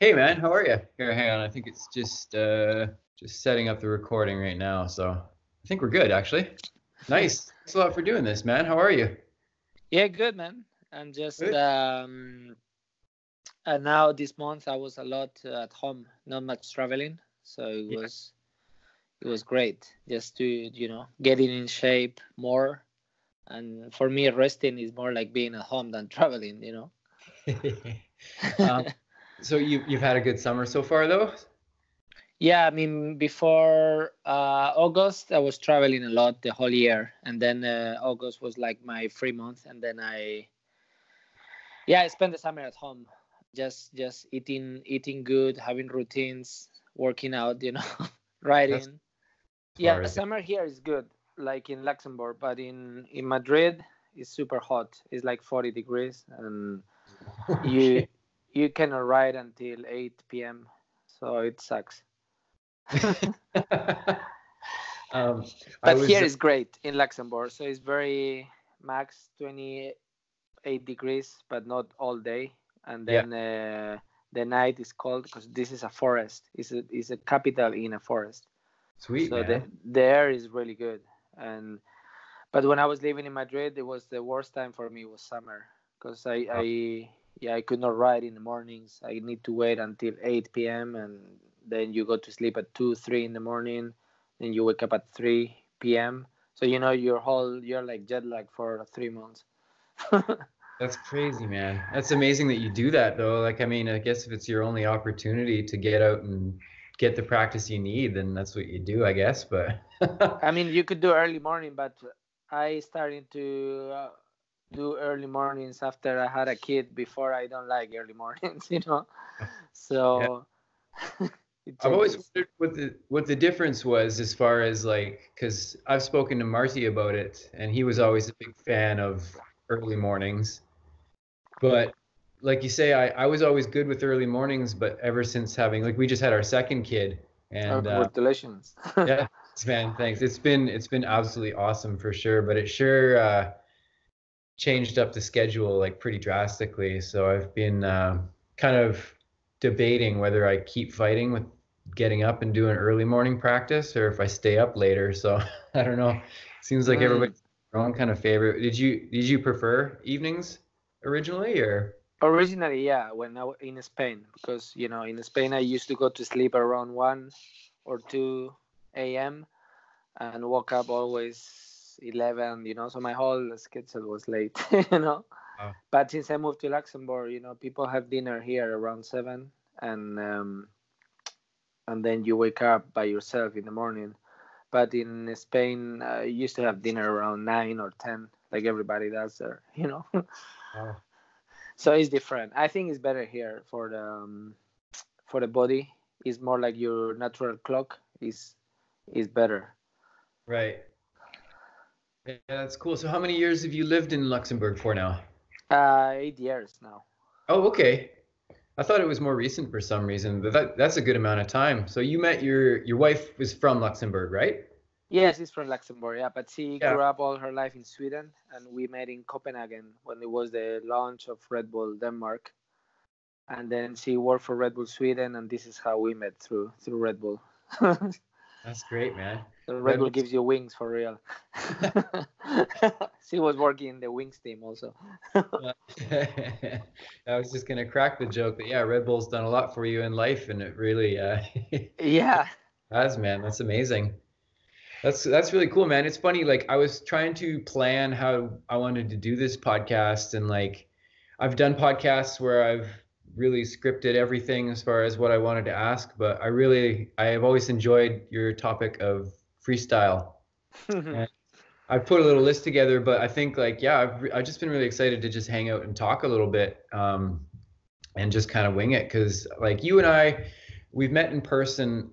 Hey man, how are you? Here, hang on. I think it's just setting up the recording right now. So I think we're good actually. Nice. Thanks a lot for doing this, man. How are you? Yeah, good man. I'm just Good. now this month I was a lot at home, not much traveling, so Yeah, it was great just to getting in shape more. And for me, resting is more like being at home than traveling. Um, so you've had a good summer so far though? Yeah, I mean before August I was traveling a lot the whole year, and then August was like my free month, and then I spent the summer at home, just eating good, having routines, working out, That's riding. as Yeah, far as summer here is good, like in Luxembourg, but in Madrid it's super hot. It's like 40 degrees, and you okay. you cannot ride until 8 p.m. So it sucks. Um, I But here was is great in Luxembourg, so it's very max 28 degrees, but not all day. And yeah, then the night is cold because this is a forest. It's a capital in a forest, sweet so the man. the air is really good. And but when I was living in Madrid, it was the worst time for me was summer because Oh, I could not ride in the mornings. I need to wait until 8 p.m. and then you go to sleep at 2 3 in the morning, then you wake up at 3 p.m. So you're like jet lag for 3 months. that's crazy, man. That's amazing that you do that though. Like, I mean, I guess if it's your only opportunity to get out and get the practice you need, then that's what you do, I guess. But I mean, you could do early morning, but I started to do early mornings after I had a kid. Before I don't like early mornings. yeah, So it I've always changes. wondered what the difference was as far as like, because I've spoken to Marty about it, and he was always a big fan of early mornings. But like you say, I was always good with early mornings, but ever since having like we just had our second kid, Oh, and congratulations. yeah, man, thanks. It's been absolutely awesome for sure, but it sure changed up the schedule like pretty drastically. So I've been kind of debating whether I keep fighting with getting up and doing early morning practice or if I stay up later. So I don't know. Seems like Mm. everybody's their own kind of favorite. Did you prefer evenings originally or? Originally, yeah, when in Spain, because in Spain I used to go to sleep around 1 or 2 a.m. and woke up always 11. So my whole schedule was late. you know. Oh, But since I moved to Luxembourg, people have dinner here around 7, and then you wake up by yourself in the morning. But in Spain, you used to have dinner around 9 or 10, like everybody does there. oh, So it's different. I think it's better here for the body. It's more like your natural clock is better. right. Yeah, that's cool. So how many years have you lived in Luxembourg for now? 8 years now. Oh, okay. I thought it was more recent for some reason, but that's a good amount of time. So you met your wife was from Luxembourg, right? Yes, she's from Luxembourg, yeah, but she Yeah. grew up all her life in Sweden, and we met in Copenhagen when it was the launch of Red Bull Denmark, and then she worked for Red Bull Sweden, and this is how we met through Red Bull. That's great, man. So Red Red Bull Bull. gives you wings for real. She was working in the wings team also. I was just gonna crack the joke that yeah, Red Bull's done a lot for you in life, and it really Yeah. has, man. That's amazing. That's really cool, man. It's funny, like I was trying to plan how I wanted to do this podcast, and like I've done podcasts where I've really scripted everything as far as what I wanted to ask, but I have always enjoyed your topic of freestyle. And I put a little list together, but I think like yeah, I've just been really excited to just hang out and talk a little bit, and just kind of wing it because like you and I, we've met in person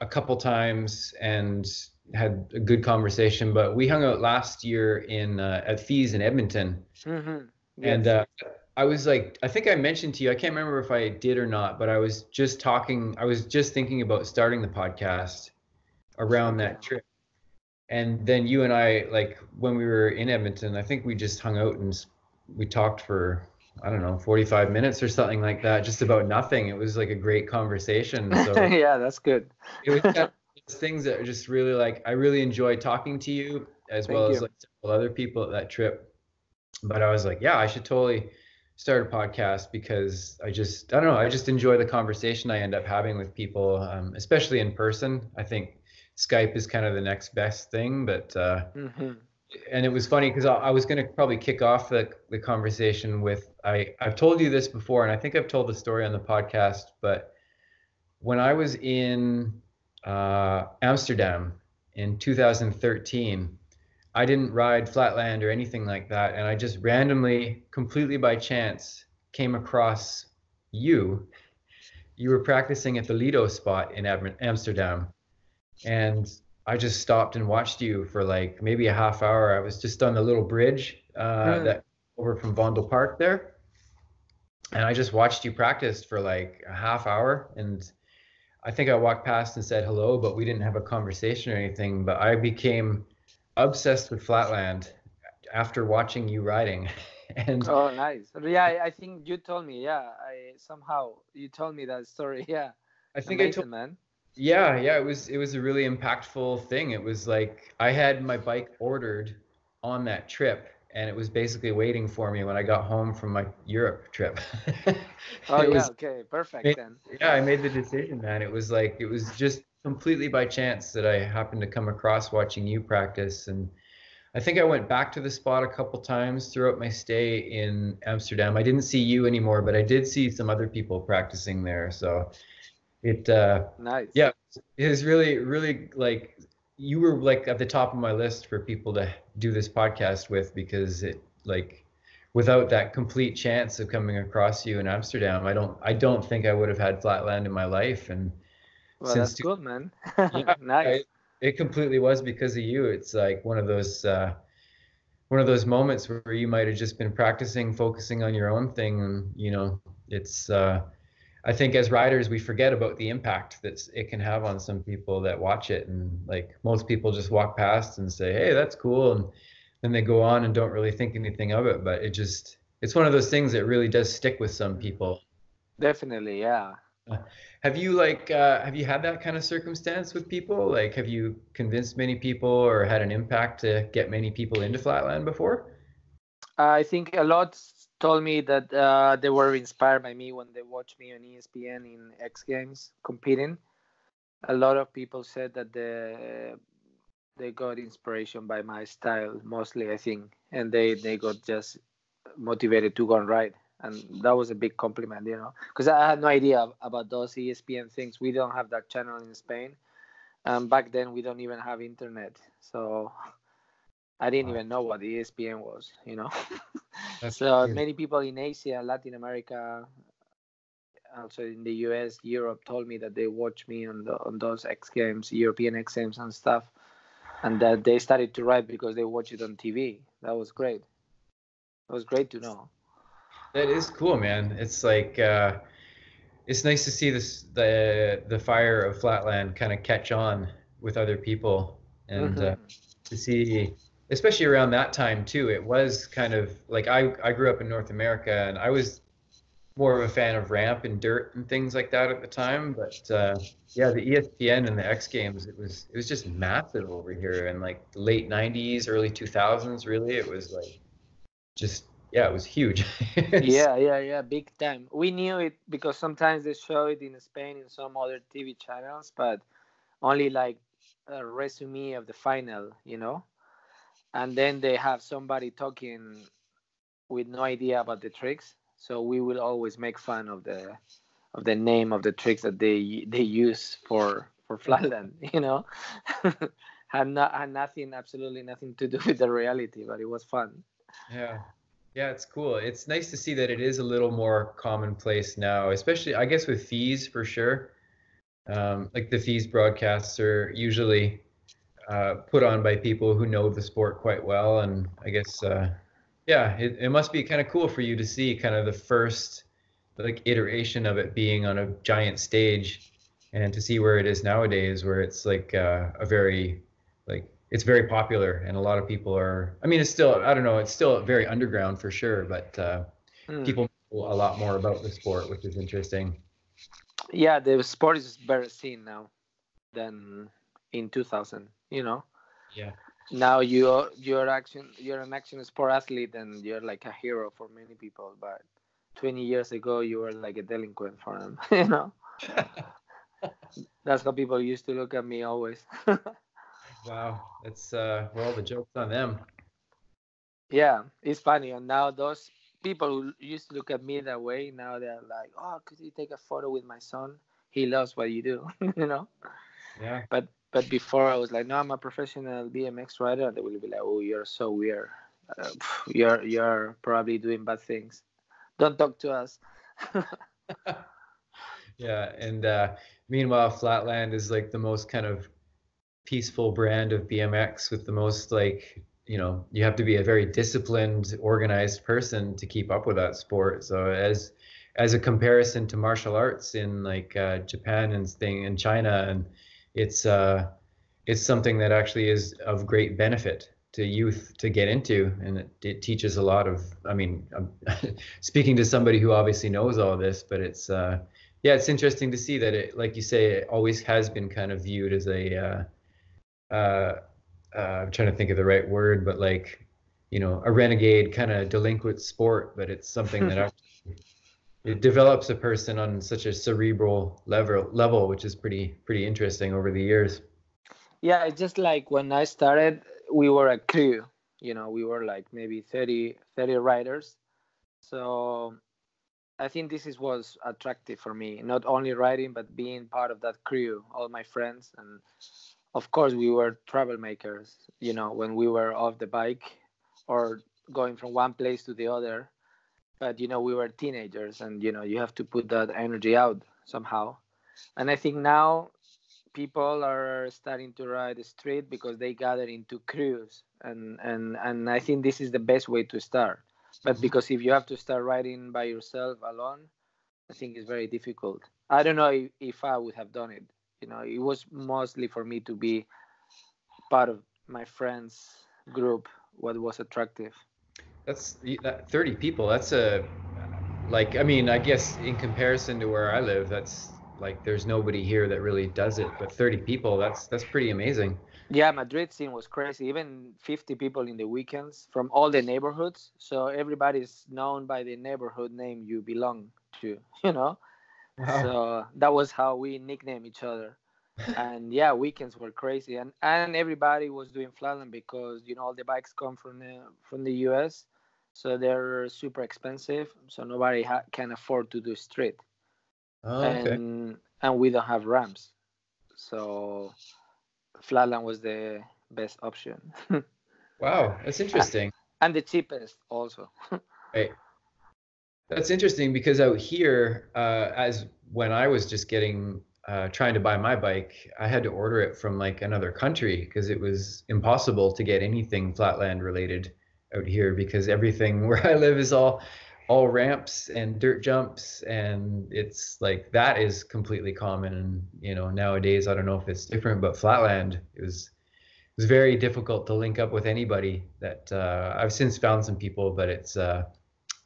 a couple times and had a good conversation, but we hung out last year in at Fees in Edmonton, Hmm. and Yes. I was like, I think I mentioned to you, I can't remember if I did or not, but I was just thinking about starting the podcast around Okay. that trip. And then you and I, like when we were in Edmonton, I think we just hung out and we talked for. I don't know, 45 minutes or something like that, just about nothing. It was like a great conversation. So Yeah, that's good. it was kind of those things that are just really like, I really enjoyed talking to you as well Thank as you. like several other people at that trip. But I was like, yeah, I should totally start a podcast because I don't know, I just enjoy the conversation I end up having with people, especially in person. I think Skype is kind of the next best thing, but Hmm. and it was funny because I was going to probably kick off the conversation with I've told you this before, and I think I've told the story on the podcast, but when I was in Amsterdam in 2013, I didn't ride Flatland or anything like that, and I just randomly, completely by chance, came across you. You were practicing at the Lido spot in Amsterdam, and I just stopped and watched you for like maybe a half hour. I was just on the little bridge Mm. that over from Vondel Park there, and I just watched you practice for like a half hour. And I think I walked past and said hello, but we didn't have a conversation or anything. But I became obsessed with Flatland after watching you riding. And Oh, nice. Yeah, I think you told me. Yeah, I somehow you told me that story. Yeah, I think I told, amazing, man. yeah, it was a really impactful thing. It was like I had my bike ordered on that trip, and it was basically waiting for me when I got home from my Europe trip. Oh, It yeah. was, Okay, perfect then. yeah, I made the decision, man. It was like it was just completely by chance that I happened to come across watching you practice, and I think I went back to the spot a couple times throughout my stay in Amsterdam. I didn't see you anymore, but I did see some other people practicing there. So it, Nice. yeah, it was really, really like you were like at the top of my list for people to do this podcast with because it like without that complete chance of coming across you in Amsterdam, I don't think I would have had Flatland in my life. And Well, since that's good, man. yeah, Nice. it completely was because of you. It's like one of those moments where you might have just been practicing, focusing on your own thing, and it's I think as riders we forget about the impact that it can have on some people that watch it, and like most people just walk past and say, "Hey, that's cool," and then they go on and don't really think anything of it. But it's one of those things that really does stick with some Mm. people. Definitely, yeah. Uh, have you had that kind of circumstance with people? Like, have you convinced many people or had an impact to get many people into Flatland before? I think a lot told me that they were inspired by me when they watched me on ESPN in X Games competing. A lot of people said that they got inspiration by my style mostly, I think, and they got just motivated to go and ride. And that was a big compliment, because I had no idea about those ESPN things. We don't have that channel in Spain. Back then, we don't even have internet. So I didn't Wow, even know what ESPN was. that's So amazing. many people in Asia, Latin America, also in the US, Europe, told me that they watched me on those X Games, European X Games and stuff, and that they started to ride because they watched it on TV. That was great. It was great to know. That is cool, man. It's like it's nice to see the fire of Flatland kind of catch on with other people, and Hmm. to see, especially around that time too. It was kind of like I grew up in North America, and I was more of a fan of ramp and dirt and things like that at the time. But yeah, the ESPN and the X Games, it was just massive over here in like the late '90s, early 2000s. Really, it was like just yeah, it was huge. It's, Yeah, yeah, yeah, big time. We knew it because sometimes they show it in Spain in some other TV channels, but only like a resume of the final. And then they have somebody talking with no idea about the tricks. So we will always make fun of the name of the tricks that they use for flatland. Had nothing, absolutely nothing to do with the reality, but it was fun. yeah. Yeah, it's cool. It's nice to see that it is a little more commonplace now, especially I guess with fees for sure. Like the fees broadcasts are usually put on by people who know the sport quite well, and I guess yeah, it must be kind of cool for you to see kind of the first like iteration of it being on a giant stage, and to see where it is nowadays, where it's like a very like it's very popular, and a lot of people are. I mean, it's still I don't know, it's still very underground for sure, but Hmm. people a lot more about the sport, which is interesting. Yeah, the sport is better seen now than in 2000. Yeah. Now you're an action sport athlete and you're like a hero for many people, but 20 years ago you were like a delinquent for them. That's how people used to look at me always. Wow, that's well, the joke's on them. Yeah, it's funny. And now those people who used to look at me that way, now they're like, "Oh, could you take a photo with my son? He loves what you do." you know. Yeah. But before I was like, "No, I'm a professional BMX rider." They will be like, "Oh, you're so weird. You're probably doing bad things. Don't talk to us." Yeah, and meanwhile, Flatland is like the most kind of peaceful brand of BMX with the most like, you have to be a very disciplined, organized person to keep up with that sport. So as a comparison to martial arts in like Japan and thing in China, and it's something that actually is of great benefit to youth to get into, and it teaches a lot of. I mean, I'm speaking to somebody who obviously knows all this, but it's yeah, it's interesting to see that it, like you say, it always has been kind of viewed as a I'm trying to think of the right word, but like, a renegade kind of delinquent sport, but it's something that actually it develops a person on such a cerebral level, which is pretty interesting over the years. Yeah, it's just like when I started, we were a crew. We were like maybe 30 riders. So I think this is was attractive for me, not only riding but being part of that crew, all my friends, and of course we were troublemakers. When we were off the bike or going from one place to the other, but we were teenagers, and you have to put that energy out somehow. And I think now people are starting to ride the street because they gather into crews, and I think this is the best way to start. But Mhm. because if you have to start riding by yourself alone, I think it's very difficult. I don't know if I would have done it. It was mostly for me to be part of my friends group. What was attractive. That's that 30 people. That's a like I mean, I guess in comparison to where I live, that's like there's nobody here that really does it, but 30 people, that's pretty amazing. Yeah, Madrid scene was crazy. Even 50 people in the weekends from all the neighborhoods. So everybody's known by the neighborhood name you belong to, you know? Wow. So that was how we nicknamed each other. And yeah, weekends were crazy. And everybody was doing flatland because, all the bikes come from the US. So they're super expensive. So nobody can afford to do street. Oh, okay. And we don't have ramps. So flatland was the best option. Wow, that's Uh, interesting. and the cheapest also. Right. That's interesting because out here, as when I was just trying to buy my bike, I had to order it from like another country because it was impossible to get anything flatland related out here because everything where I live is all ramps and dirt jumps, and it's like that is completely common. And nowadays, I don't know if it's different, but flatland it was very difficult to link up with anybody. That I've since found some people, but it's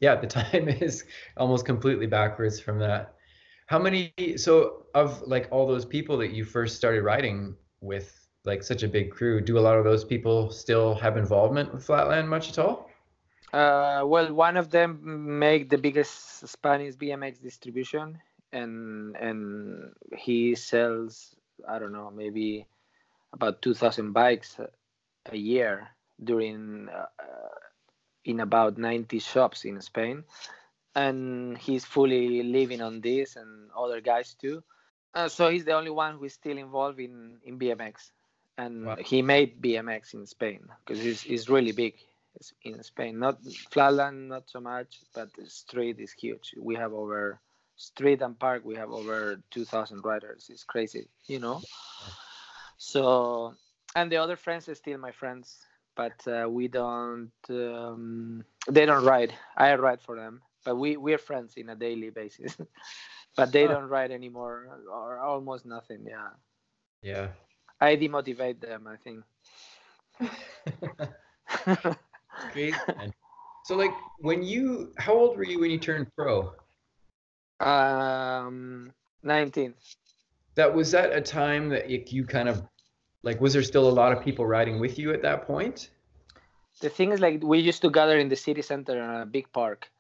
yeah, the time is almost completely backwards from that. How many, so of like all those people that you first started riding with, like such a big crew, do a lot of those people still have involvement with Flatland much at all? Well, one of them make the biggest Spanish BMX distribution, and he sells, I don't know, maybe about 2,000 bikes a year during in about 90 shops in Spain, and he's fully living on this, and other guys too. So he's the only one who is still involved in BMX, Wow. and he made BMX in Spain because it's really big. It's in Spain, not flatland, not so much, but the street is huge. We have over street and park. We have over 2,000 riders. It's crazy. So, and the other friends are still my friends, but we don't. They don't ride. I ride for them, but we're friends in a daily basis. But they Oh, don't ride anymore, or almost nothing. Yeah, yeah. I demotivate them, I think. Crazy, man. So like how old were you when you turned pro? 19. Was that a time that you kind of like, was there still a lot of people riding with you at that point? The thing is, like, we used to gather in the city center in a big park,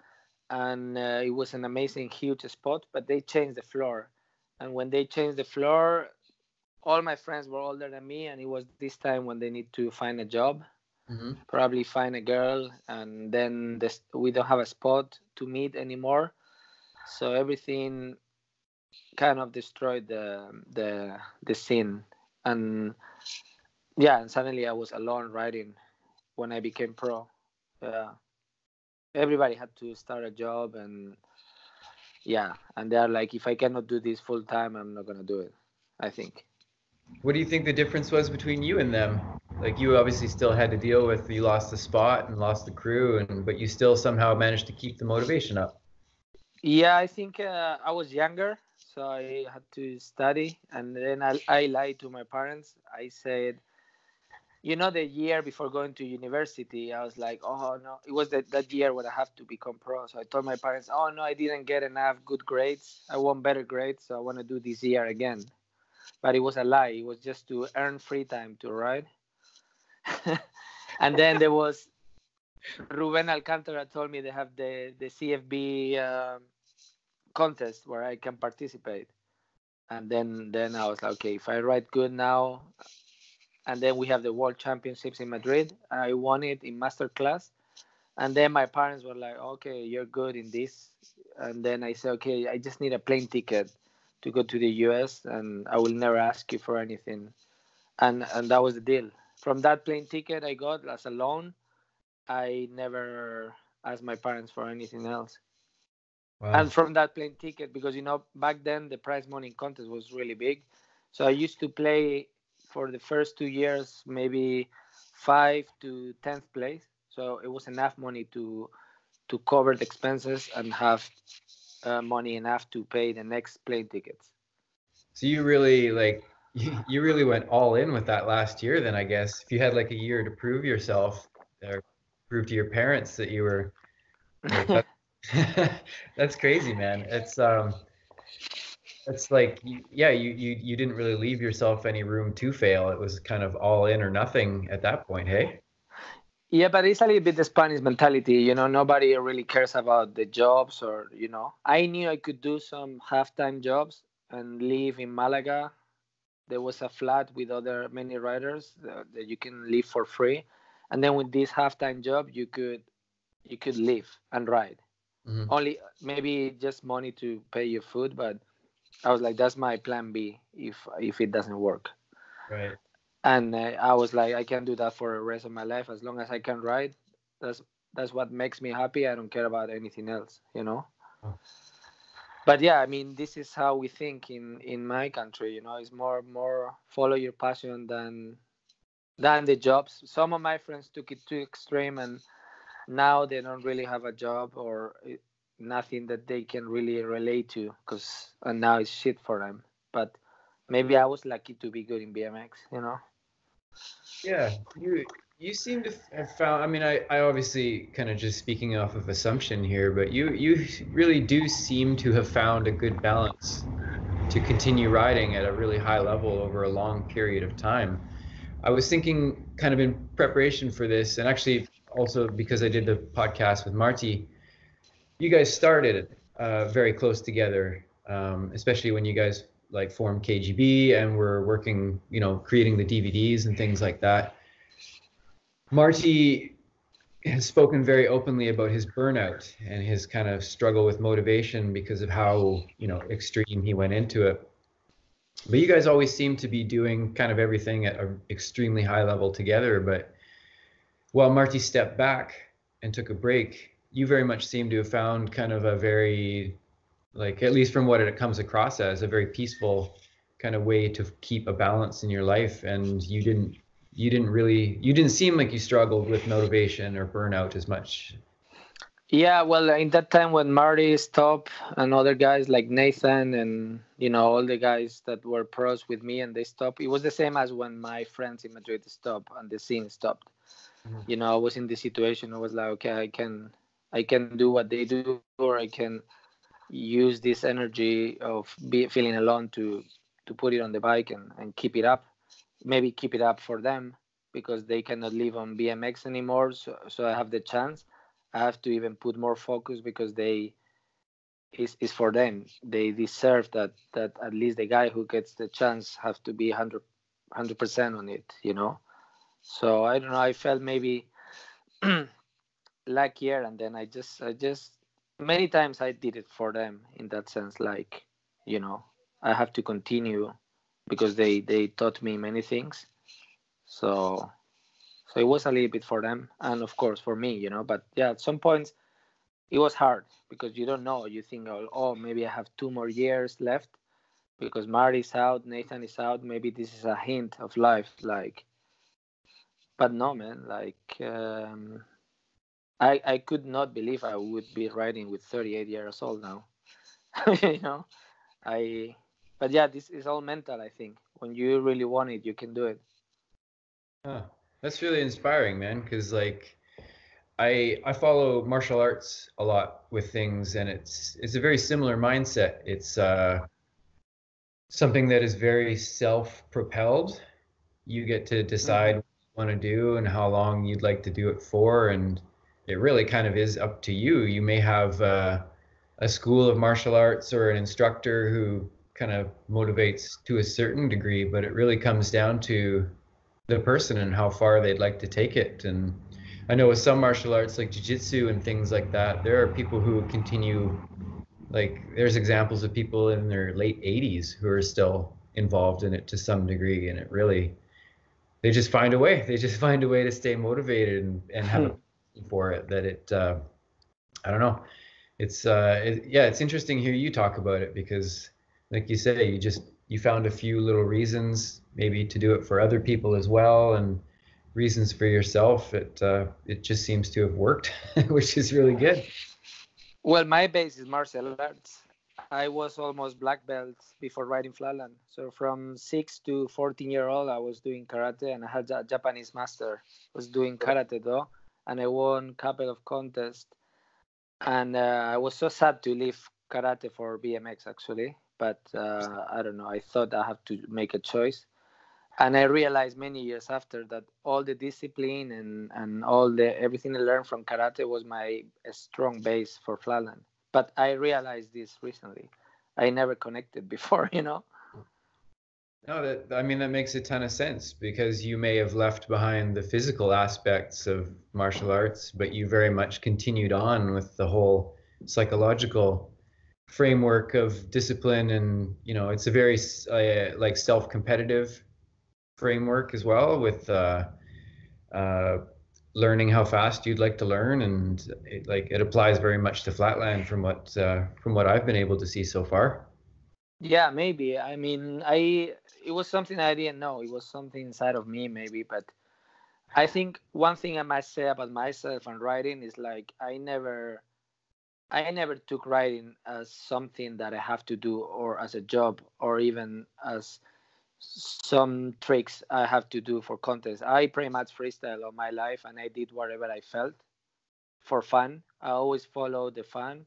and it was an amazing, huge spot. But they changed the floor, and when they changed the floor, all my friends were older than me, and it was this time when they need to find a job, Hmm. probably find a girl, and then we don't have a spot to meet anymore. So everything kind of destroyed the scene, and yeah, and suddenly I was alone riding when I became pro. Yeah, everybody had to start a job, and yeah, and they're like, if I cannot do this full time, I'm not gonna do it, I think. What do you think the difference was between you and them? Like you obviously still had to deal with you lost the spot and lost the crew, and but you still somehow managed to keep the motivation up. Yeah, I think I was younger, so I had to study, and then I lied to my parents. I said, the year before going to university, I was like, oh no, it was that year when I have to become pro. So I told my parents, oh no, I didn't get enough good grades. I want better grades, so I want to do this year again. But it was a lie. It was just to earn free time to ride. And then there was Ruben Alcantara told me they have the CFB contest where I can participate. And then I was like, okay, if I ride good now, and then we have the World Championships in Madrid. I won it in master class, and then my parents were like, okay, you're good in this. And then I said, okay, I just need a plane ticket to go to the US, and I will never ask you for anything. And that was the deal. From that plane ticket I got as a loan, I never asked my parents for anything else. And Wow. from that plane ticket, because back then the prize money contest was really big, so I used to play for the first 2 years maybe 5 to 10th place. So it was enough money to cover the expenses and have money enough to pay the next plane tickets. So you really like you really went all in with that last year then, I guess. If you had like a year to prove yourself or prove to your parents that you were like that. That's crazy, man. It's like yeah, you didn't really leave yourself any room to fail. It was kind of all in or nothing at that point, hey? Yeah, but it's a little bit the Spanish mentality. Nobody really cares about the jobs, or. I knew I could do some half-time jobs and live in Malaga. There was a flat with other many riders that you can live for free, and then with this half-time job, you could live and ride. Hmm. Only maybe just money to pay your food, but I was like, that's my plan B if it doesn't work. Right. And I was like, I can do that for the rest of my life as long as I can ride. That's what makes me happy. I don't care about anything else. Oh, But yeah, I mean, this is how we think in my country. It's more follow your passion than the jobs. Some of my friends took it too extreme, and now they don't really have a job or nothing that they can really relate to, because and now it's shit for them. But maybe I was lucky to be good in BMX. yeah, you seem to have found. I mean, I obviously kind of just speaking off of assumption here, but you really do seem to have found a good balance to continue riding at a really high level over a long period of time. I was thinking, kind of in preparation for this, and actually also because I did the podcast with Marty, you guys started very close together, especially when you guys like formed KGB and were working, creating the DVDs and things like that. Marty has spoken very openly about his burnout and his kind of struggle with motivation because of how, extreme he went into it. But you guys always seem to be doing kind of everything at an extremely high level together. But while Marty stepped back and took a break, you very much seem to have found kind of a very, like, at least from what it comes across as, a very peaceful kind of way to keep a balance in your life. And you didn't seem like you struggled with motivation or burnout as much. Yeah, well, in that time when Marty stopped and other guys like Nathan and all the guys that were pros with me and they stopped, it was the same as when my friends in Madrid stopped and the scene stopped. Mhm. I was in this situation. I was like, okay, I can. I can do what they do, or I can use this energy of feeling alone to put it on the bike and keep it up. Maybe keep it up for them because they cannot live on BMX anymore. So I have the chance. I have to even put more focus because they is for them. They deserve that at least the guy who gets the chance have to be 100% on it, you know. So I don't know. I felt maybe luckier, and then I just many times I did it for them in that sense. Like, you know, I have to continue because they taught me many things. So so it was a little bit for them, and of course for me, you know. But yeah, at some points it was hard because you don't know. You think, oh, maybe I have 2 more years left because Marty's out, Nathan is out. Maybe this is a hint of life. Like, but no, man. Like, I could not believe I would be riding with 38 years old now. you know, I. But yeah, this is all mental. I think when you really want it, you can do it. Huh. That's really inspiring, man, because like I follow martial arts a lot with things, and it's a very similar mindset. It's something that is very self-propelled. You get to decide Hmm. what you want to do and how long you'd like to do it for, and it really kind of is up to you. You may have a school of martial arts or an instructor who kind of motivates to a certain degree, but it really comes down to the person and how far they'd like to take it. And I know with some martial arts like jiu-jitsu and things like that, there are people who continue, like there's examples of people in their late 80s who are still involved in it to some degree, and it really, they just find a way. They just find a way to stay motivated and have a passion for it that it I don't know. Yeah, it's interesting to hear you talk about it because like you say, you found a few little reasons maybe to do it for other people as well, and reasons for yourself. It just seems to have worked, which is really good. Well, my base is martial arts. I was almost black belt before riding flatland. So from 6 to 14-year-old, I was doing karate, and I had a Japanese master. I was doing karate though, and I won a couple of contests. And I was so sad to leave karate for BMX actually, but I don't know. I thought I have to make a choice, and I realized many years after that all the discipline and all the everything I learned from karate was my strong base for flatland. But I realized this recently. I never connected before, you know. No, that I mean that makes a ton of sense because you may have left behind the physical aspects of martial arts, but you very much continued on with the whole psychological framework of discipline, and it's a very like self-competitive framework as well, with uh, learning how fast you'd like to learn, and it applies very much to flatland from what I've been able to see so far. Yeah, maybe. I mean, I it was something I didn't know. It was something inside of me, maybe. But I think one thing I must say about myself and writing is like I never took writing as something that I have to do or as a job or even as some tricks I have to do for contests. I pretty much freestyle all my life and I did whatever I felt for fun. I always follow the fun.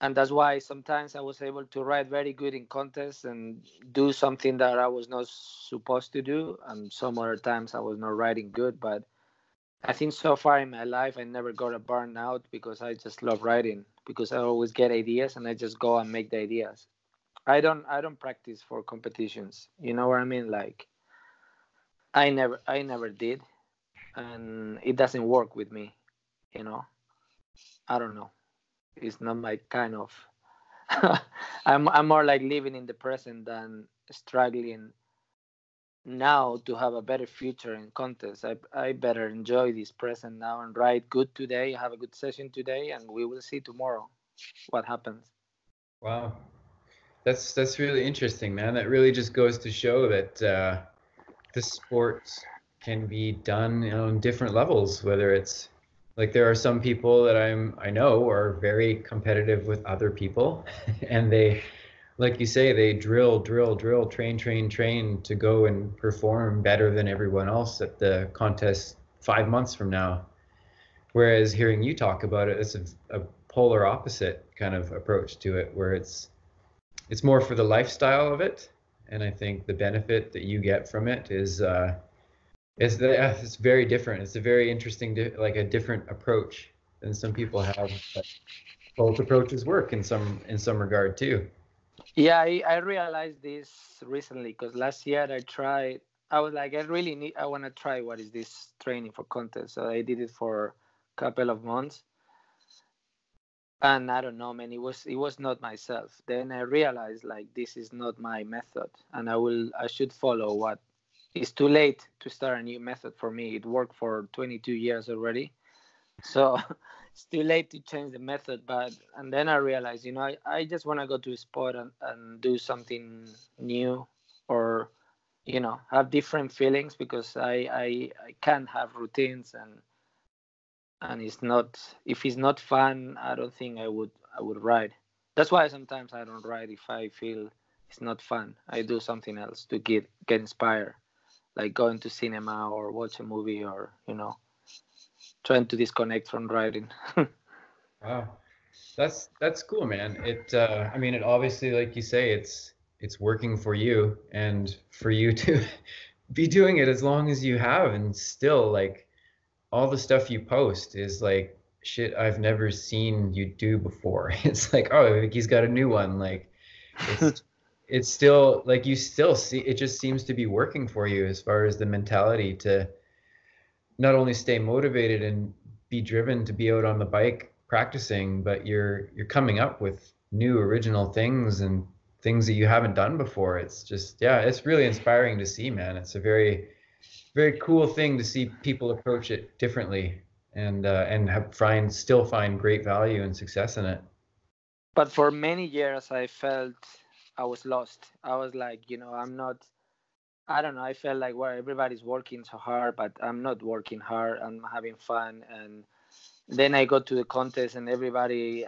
And that's why sometimes I was able to write very good in contests and do something that I was not supposed to do. And some other times I was not writing good. But I think so far in my life, I never got a burnout because I just love writing because I always get ideas and I just go and make the ideas. I don't practice for competitions. You know what I mean? Like I never did, and it doesn't work with me. You know, I don't know. It's not my kind of. I'm more like living in the present than struggling now to have a better future in contests. I better enjoy this present now and ride good today, have a good session today, and we will see tomorrow what happens. Wow, that's really interesting, man. That really just goes to show that the sport can be done, on different levels. Whether it's like there are some people that I know are very competitive with other people, and they, like you say, they drill, drill, drill, train, train, train to go and perform better than everyone else at the contest 5 months from now. Whereas hearing you talk about it, it's a polar opposite kind of approach to it, where it's more for the lifestyle of it, and I think the benefit that you get from it it's very different. It's a very interesting, like a different approach than some people have. But both approaches work in some regard too. Yeah, I realized this recently because last year I tried. I was like, I want to try what is this training for contest. So I did it for a couple of months, and I don't know, man. It was not myself. Then I realized like this is not my method, and I should follow what. It's too late to start a new method for me. It worked for 22 years already, so it's too late to change the method. But and then I realized, I just want to go to a sport and do something new, or have different feelings, because I can't have routines, and it's not, if it's not fun, I don't think I would ride. That's why sometimes I don't ride if I feel it's not fun. I do something else to get inspired, like going to cinema or watch a movie, or trying to disconnect from riding. Wow. That's cool, man. I mean, it obviously, like you say, it's working for you, and for you to be doing it as long as you have, and still like all the stuff you post is like shit I've never seen you do before. It's like, oh, like he's got a new one. Like it's it's still like you still see it just seems to be working for you as far as the mentality to not only stay motivated and be driven to be out on the bike practicing, but you're coming up with new original things and things that you haven't done before. It's just, yeah, it's really inspiring to see, man. It's a very cool thing to see people approach it differently, and still find great value and success in it. But for many years, I felt I was lost. I was like, I'm not. I don't know. I felt like, well, everybody's working so hard, but I'm not working hard. I'm having fun, and then I go to the contest, and they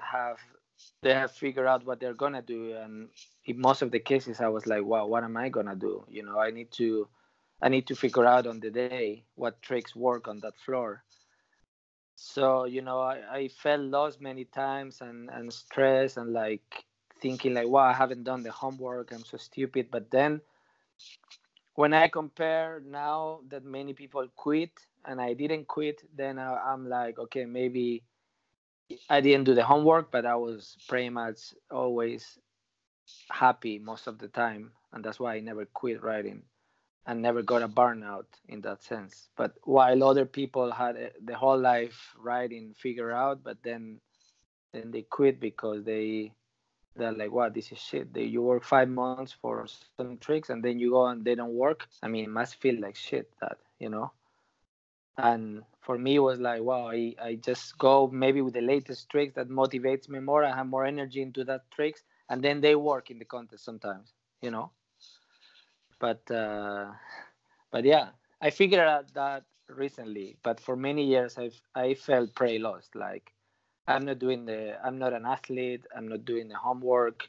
have figured out what they're gonna do, and in most of the cases, I was like, wow, what am I gonna do? I need to figure out on the day what tricks work on that floor. So I felt lost many times, and stressed, and like thinking like, wow, I haven't done the homework. I'm so stupid. But then when I compare now that many people quit and I didn't quit, then I'm like, okay, maybe I didn't do the homework, but I was pretty much always happy most of the time, and that's why I never quit writing and never got a burnout in that sense. But while other people had the whole life writing figured out, but then they quit because they're like, wow, this is shit. You work 5 months for some tricks, and then you go and they don't work. I mean, it must feel like shit, that. And for me, it was like, wow, I just go maybe with the latest tricks that motivates me more. I have more energy into that tricks, and then they work in the contest sometimes. But yeah, I figured out that recently. But for many years, I felt pretty lost. Like I'm not an athlete. I'm not doing the homework.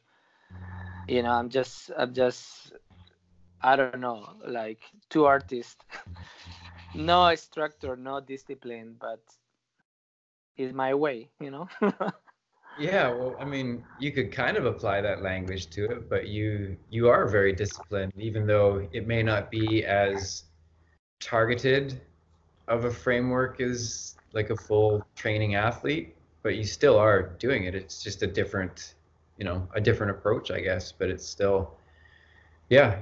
I'm just I don't know, like two artists, no structure, no discipline, but it's my way. Yeah, well, I mean, you could kind of apply that language to it, but you are very disciplined, even though it may not be as targeted of a framework as like a full training athlete, but you still are doing it. It's just a different approach, I guess, but it's still, yeah,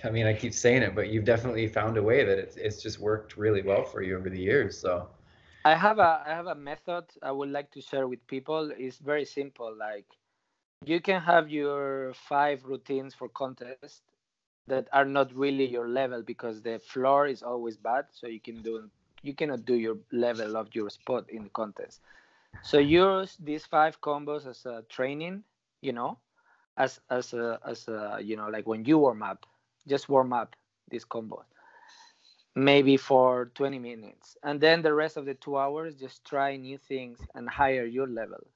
I mean, I keep saying it, but you've definitely found a way that it's just worked really well for you over the years. So, I have a method I would like to share with people. It's very simple. Like, you can have your 5 routines for contest that are not really your level, because the floor is always bad, so you cannot do your level of your spot in the contest. So use these 5 combos as a training, you know, as a like when you warm up, just warm up these combos, maybe for 20 minutes, and then the rest of the 2 hours just try new things and higher your level.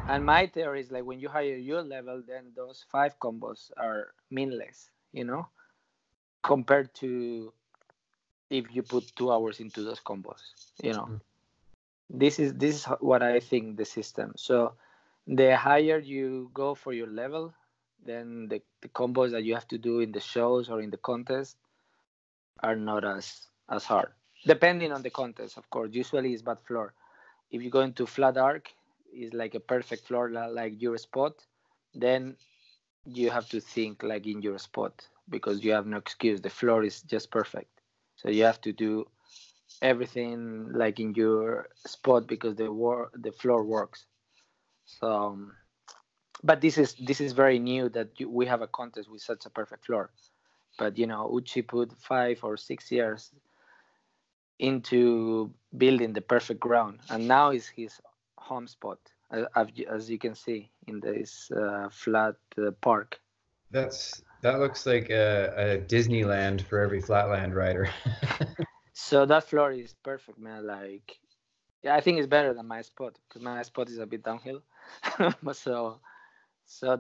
And my theory is like when you higher your level, then those 5 combos are meaningless, compared to if you put 2 hours into those combos. This is what I think the system. So the higher you go for your level, then the combos that you have to do in the shows or in the contest are not as hard. Depending on the contest, of course. Usually it's bad floor. If you go into flat arc, it's like a perfect floor, like your spot. Then you have to think like in your spot because you have no excuse. The floor is just perfect. So you have to do everything like in your spot because the floor works. So, but this is very new that we have a contest with such a perfect floor. But Uchi put 5 or 6 years into building the perfect ground, and now is his home spot, as you can see in this flat park. That looks like a Disneyland for every flatland rider. So that floor is perfect, man. Like, yeah, I think it's better than my spot because my spot is a bit downhill. But so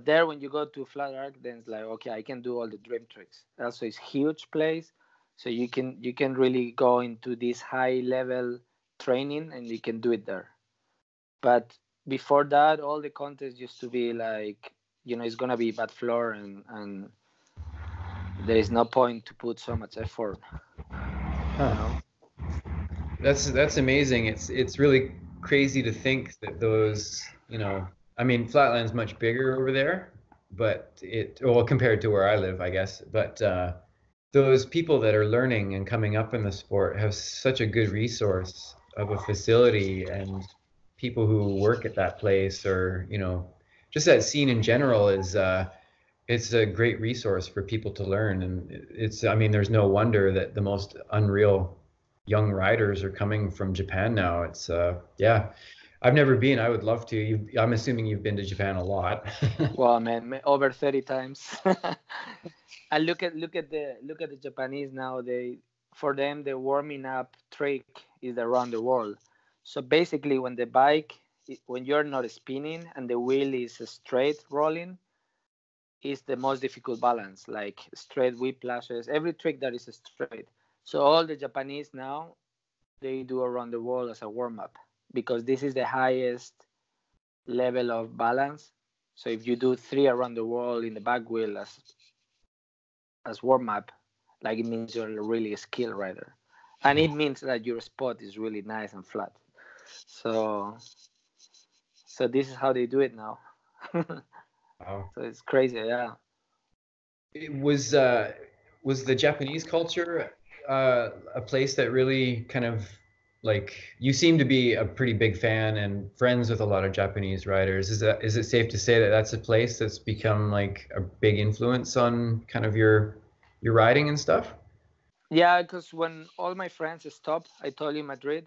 there, when you go to flat arc, then it's like, okay, I can do all the dream tricks. Also, it's huge place, so you can really go into this high level training and you can do it there. But before that, all the contests used to be like, it's gonna be bad floor, and there is no point to put so much effort. You Huh. know? That's amazing. It's really crazy to think that those, I mean, Flatland's much bigger over there, but well, compared to where I live, I guess. But those people that are learning and coming up in the sport have such a good resource of a facility and people who work at that place, or just that scene in general is it's a great resource for people to learn. And I mean, there's no wonder that the most unreal young riders are coming from Japan now. It's yeah, I've never been. I would love to. I'm assuming you've been to Japan a lot. Well, man, over 30 times. And look at the Japanese now. For them, the warming up trick is around the world. So basically, when you're not spinning and the wheel is straight rolling, is the most difficult balance. Like straight whiplashes, every trick that is straight. So all the Japanese now, they do around the world as a warm up because this is the highest level of balance. So if you do three around the world in the back wheel as warm up, like it means you're a really skilled rider, and it means that your spot is really nice and flat. So this is how they do it now. Wow. So it's crazy, yeah. It was the Japanese culture a place that really kind of, like, you seem to be a pretty big fan and friends with a lot of Japanese riders. Is it safe to say that that's a place that's become like a big influence on kind of your riding and stuff? Yeah, because when all my friends stopped, I told you Madrid.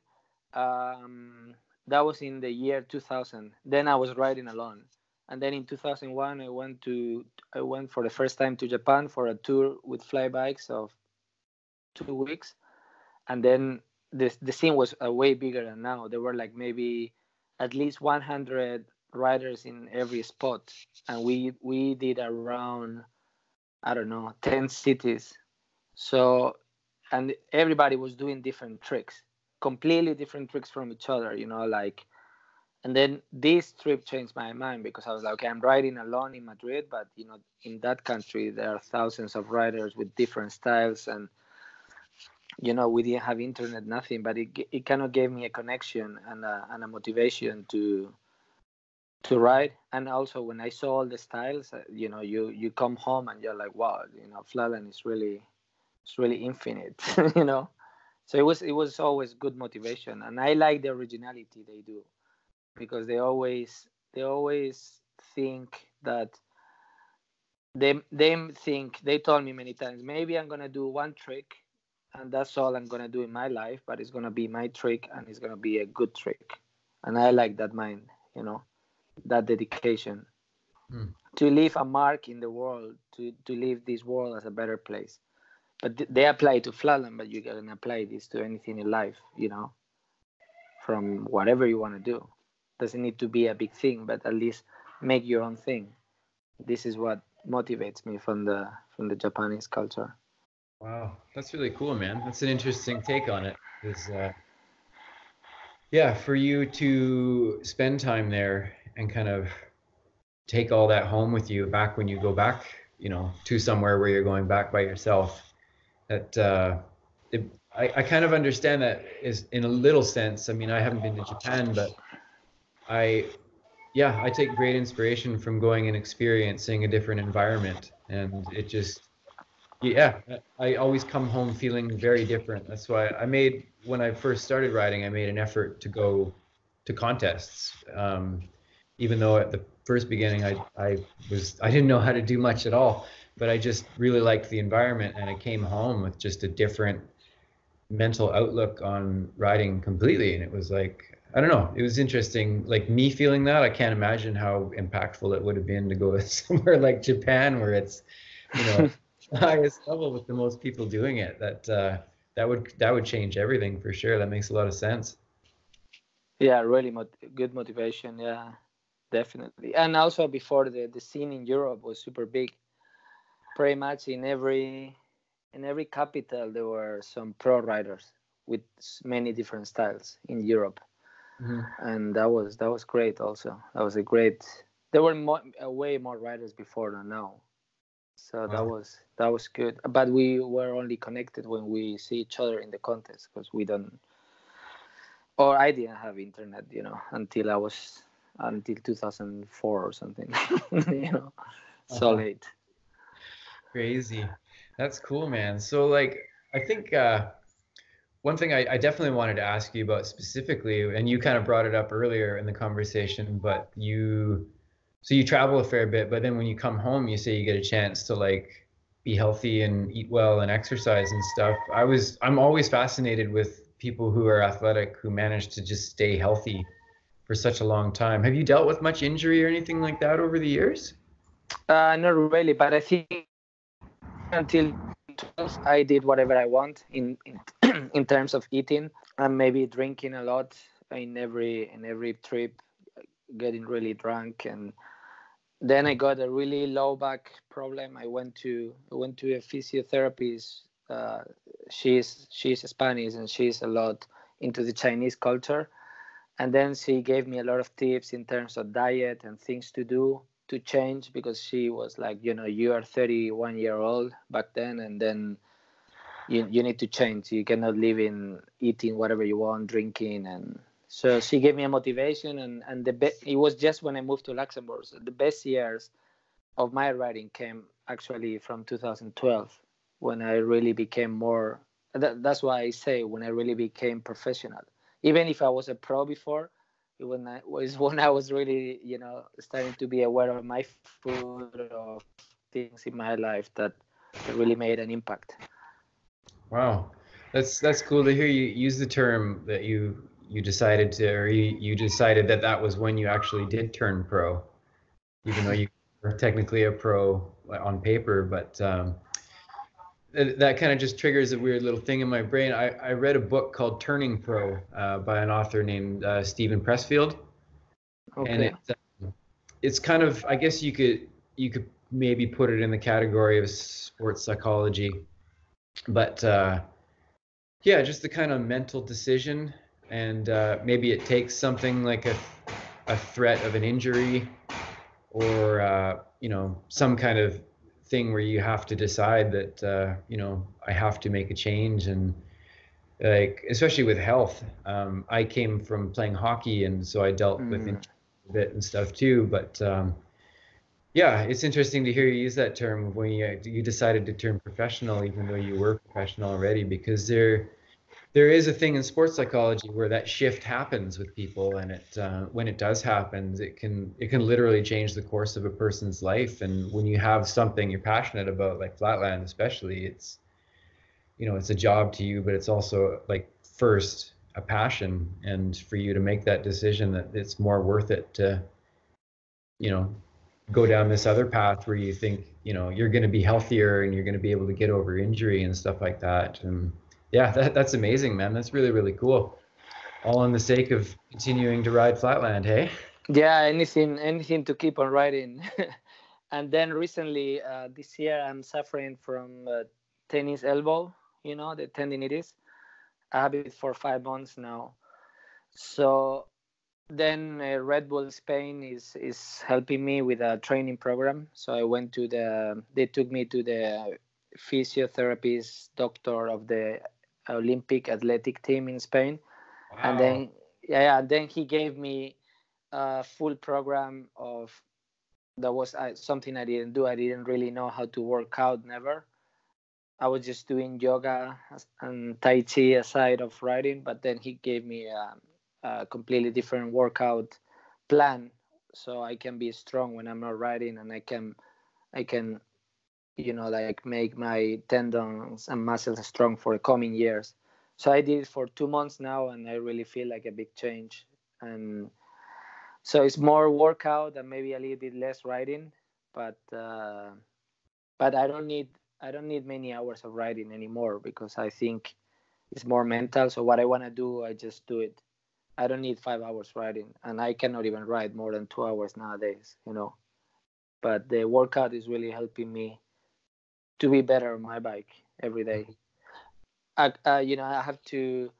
Um, that was in the year 2000. Then I was riding alone, and then in 2001 I went for the first time to Japan for a tour with fly bikes of 2 weeks, and then the scene was way bigger than now. There were like maybe at least 100 riders in every spot, and we did around, I don't know, 10 cities. So, and everybody was doing different tricks, completely different tricks from each other, like. And then this trip changed my mind because I was like, okay, I'm riding alone in Madrid, but in that country there are thousands of riders with different styles, and we didn't have internet, nothing, but it kind of gave me a connection and a motivation to ride. And also when I saw all the styles, you come home and you're like, wow, Flatland is really infinite. you know so it was always good motivation, and I like the originality they do because they always think that they told me many times, maybe I'm gonna do one trick and that's all I'm gonna do in my life, but it's gonna be my trick and it's gonna be a good trick. And I like that mind, that dedication Hmm. to leave a mark in the world, to leave this world as a better place. But they apply to Flatland, but you can apply this to anything in life, from whatever you want to do. Doesn't need to be a big thing, but at least make your own thing. This is what motivates me from the Japanese culture. Wow, that's really cool, man. That's an interesting take on it. Is Yeah, for you to spend time there and kind of take all that home with you back when you go back, to somewhere where you're going back by yourself. That I kind of understand that is in a little sense. I mean, I haven't been to Japan, but I yeah, I take great inspiration from going and experiencing a different environment, and it just yeah, I always come home feeling very different. That's why when I first started riding, I made an effort to go to contests. Even though at the first beginning, I didn't know how to do much at all, but I just really liked the environment, and I came home with just a different mental outlook on riding completely. And it was like, I don't know, it was interesting. Like me feeling that, I can't imagine how impactful it would have been to go to somewhere like Japan where it's, you know, the highest level with the most people doing it. That would change everything for sure. That makes a lot of sense. Yeah, really good motivation. Yeah, definitely. And also before the scene in Europe was super big. Pretty much in every capital there were some pro riders with many different styles in Europe, Hmm. and that was great. Also, that was a great. There were way more riders before than now, so that Wow. was that was good. But we were only connected when we see each other in the contest because we don't, or I didn't have internet, until 2004 or something, you know, so late. Crazy. That's cool, man. So like, I think one thing I definitely wanted to ask you about specifically, and you kind of brought it up earlier in the conversation, but so you travel a fair bit, but then when you come home, you say you get a chance to like be healthy and eat well and exercise and stuff. I'm always fascinated with people who are athletic who manage to just stay healthy for such a long time. Have you dealt with much injury or anything like that over the years? Not really, but I think until 12, I did whatever I want in in terms of eating and maybe drinking a lot in every trip, getting really drunk, and then I got a really low back problem. I went to a physiotherapist. She's Spanish and she's a lot into the Chinese culture, and then she gave me a lot of tips in terms of diet and things to do to change, because she was like, you are 31-year-old back then, and then you need to change. You cannot live in eating whatever you want, drinking. And so she gave me a motivation, and it was just when I moved to Luxembourg. So the best years of my riding came actually from 2012, when I really became more. That's why I say when I really became professional. Even if I was a pro before, it was when I was really, starting to be aware of my food, of things in my life that really made an impact. Wow. That's cool to hear you use the term that you decided to, or you decided that that was when you actually did turn pro, even though you were technically a pro on paper. But that kind of just triggers a weird little thing in my brain. I read a book called Turning Pro by an author named Stephen Pressfield, and Okay. it's kind of, I guess you could maybe put it in the category of sports psychology, but yeah, just the kind of mental decision, and maybe it takes something like a threat of an injury, or some kind of thing where you have to decide that I have to make a change. And like, especially with health, I came from playing hockey, and so I dealt with Mm. injury a bit and stuff too. But yeah, it's interesting to hear you use that term when you decided to turn professional, even though you were professional already, because there is a thing in sports psychology where that shift happens with people, and when it does happen, it can literally change the course of a person's life. And when you have something you're passionate about, like Flatland especially, it's a job to you, but it's also like first a passion. And for you to make that decision that it's more worth it to you know go down this other path where you think you're going to be healthier and you're going to be able to get over injury and stuff like that. And yeah, that's amazing, man. That's really, really cool. All on the sake of continuing to ride Flatland, hey? Yeah, anything to keep on riding. And then recently, this year, I'm suffering from tennis elbow, the tendinitis. I have it for 5 months now. So then Red Bull Spain is helping me with a training program. So I went to they took me to the physiotherapist doctor of the Olympic athletic team in Spain, and Wow. then yeah, then he gave me a full program of that was something I didn't do. I didn't really know how to work out, never. I was just doing yoga and Tai Chi aside of riding, but then he gave me a completely different workout plan so I can be strong when I'm not riding, and I can like make my tendons and muscles strong for the coming years. So I did it for 2 months now, and I really feel like a big change. And so it's more workout and maybe a little bit less riding, but I don't need many hours of riding anymore because I think it's more mental. So what I want to do, I just do it. I don't need 5 hours riding, and I cannot even ride more than 2 hours nowadays. But the workout is really helping me to be better on my bike every day. I have to.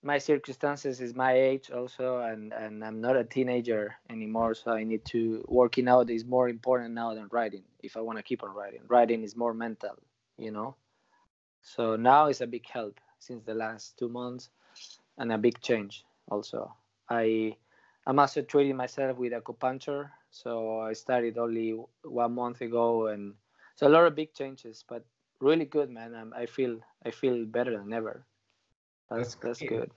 My circumstances is my age also, and I'm not a teenager anymore, so I need to working out is more important now than riding if I want to keep on riding. Riding is more mental, you know. So now it's a big help since the last 2 months, and a big change also. I I'm also treating myself with acupuncture, so I started only 1 month ago, and so a lot of big changes, but really good, man. I feel better than ever. That's That's great. good.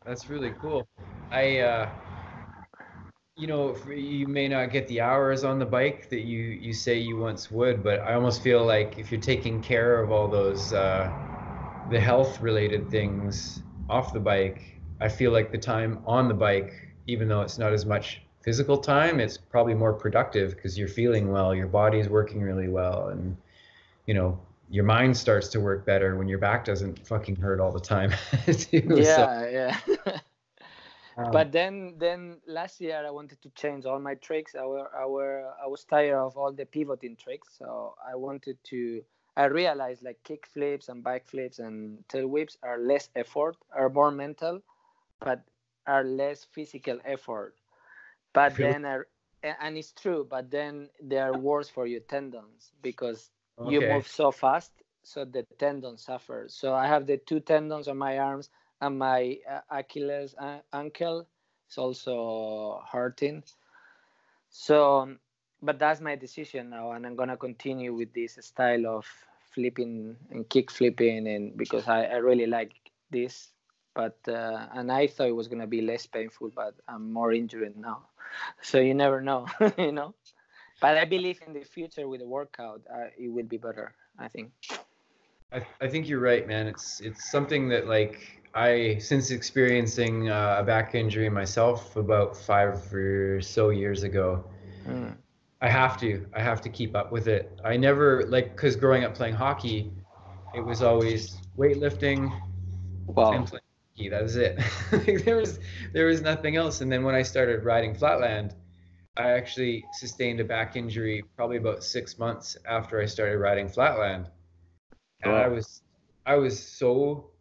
That's really cool. I you may not get the hours on the bike that you say you once would, but I almost feel like if you're taking care of all those the health related things off the bike, I feel like the time on the bike, even though it's not as much physical time, it's probably more productive because you're feeling well, your body's working really well, and you know, your mind starts to work better when your back doesn't fucking hurt all the time too. So Yeah, yeah. um, But then last year I wanted to change all my tricks. I was tired of all the pivoting tricks, so I realized like kick flips and bike flips and tail whips are less effort, are more mental, but are less physical effort. But really, then and it's true, but then they are worse for your tendons because you okay, move so fast, so the tendons suffer. So I have the two tendons on my arms, and my Achilles ankle is also hurting. So, but that's my decision now, and I'm gonna continue with this style of flipping and kick flipping, and because I really like this. But and I thought it was gonna be less painful, but I'm more injured now. So you never know, you know. But I believe in the future with the workout, it will be better. I think. I think you're right, man. It's something that like I since experiencing a back injury myself about 5 or so years ago. Mm. I have to keep up with it. I never like because growing up playing hockey, it was always weightlifting and Wow. playing hockey. That was it. Like, there was nothing else. And then when I started riding flatland, I actually sustained a back injury probably about 6 months after I started riding flatland, and I Wow. was I was so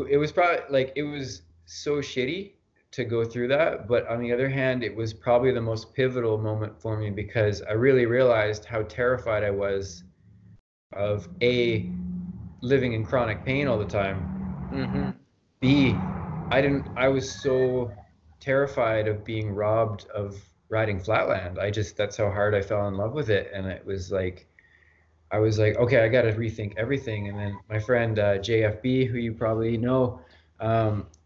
it was probably like it was so shitty to go through that, but on the other hand, it was probably the most pivotal moment for me because I really realized how terrified I was of A, living in chronic pain all the time. Mm-hmm. B, I was so terrified of being robbed of riding flatland. That's how hard I fell in love with it. And I was like, okay, I got to rethink everything. And then my friend JFB, who you probably know,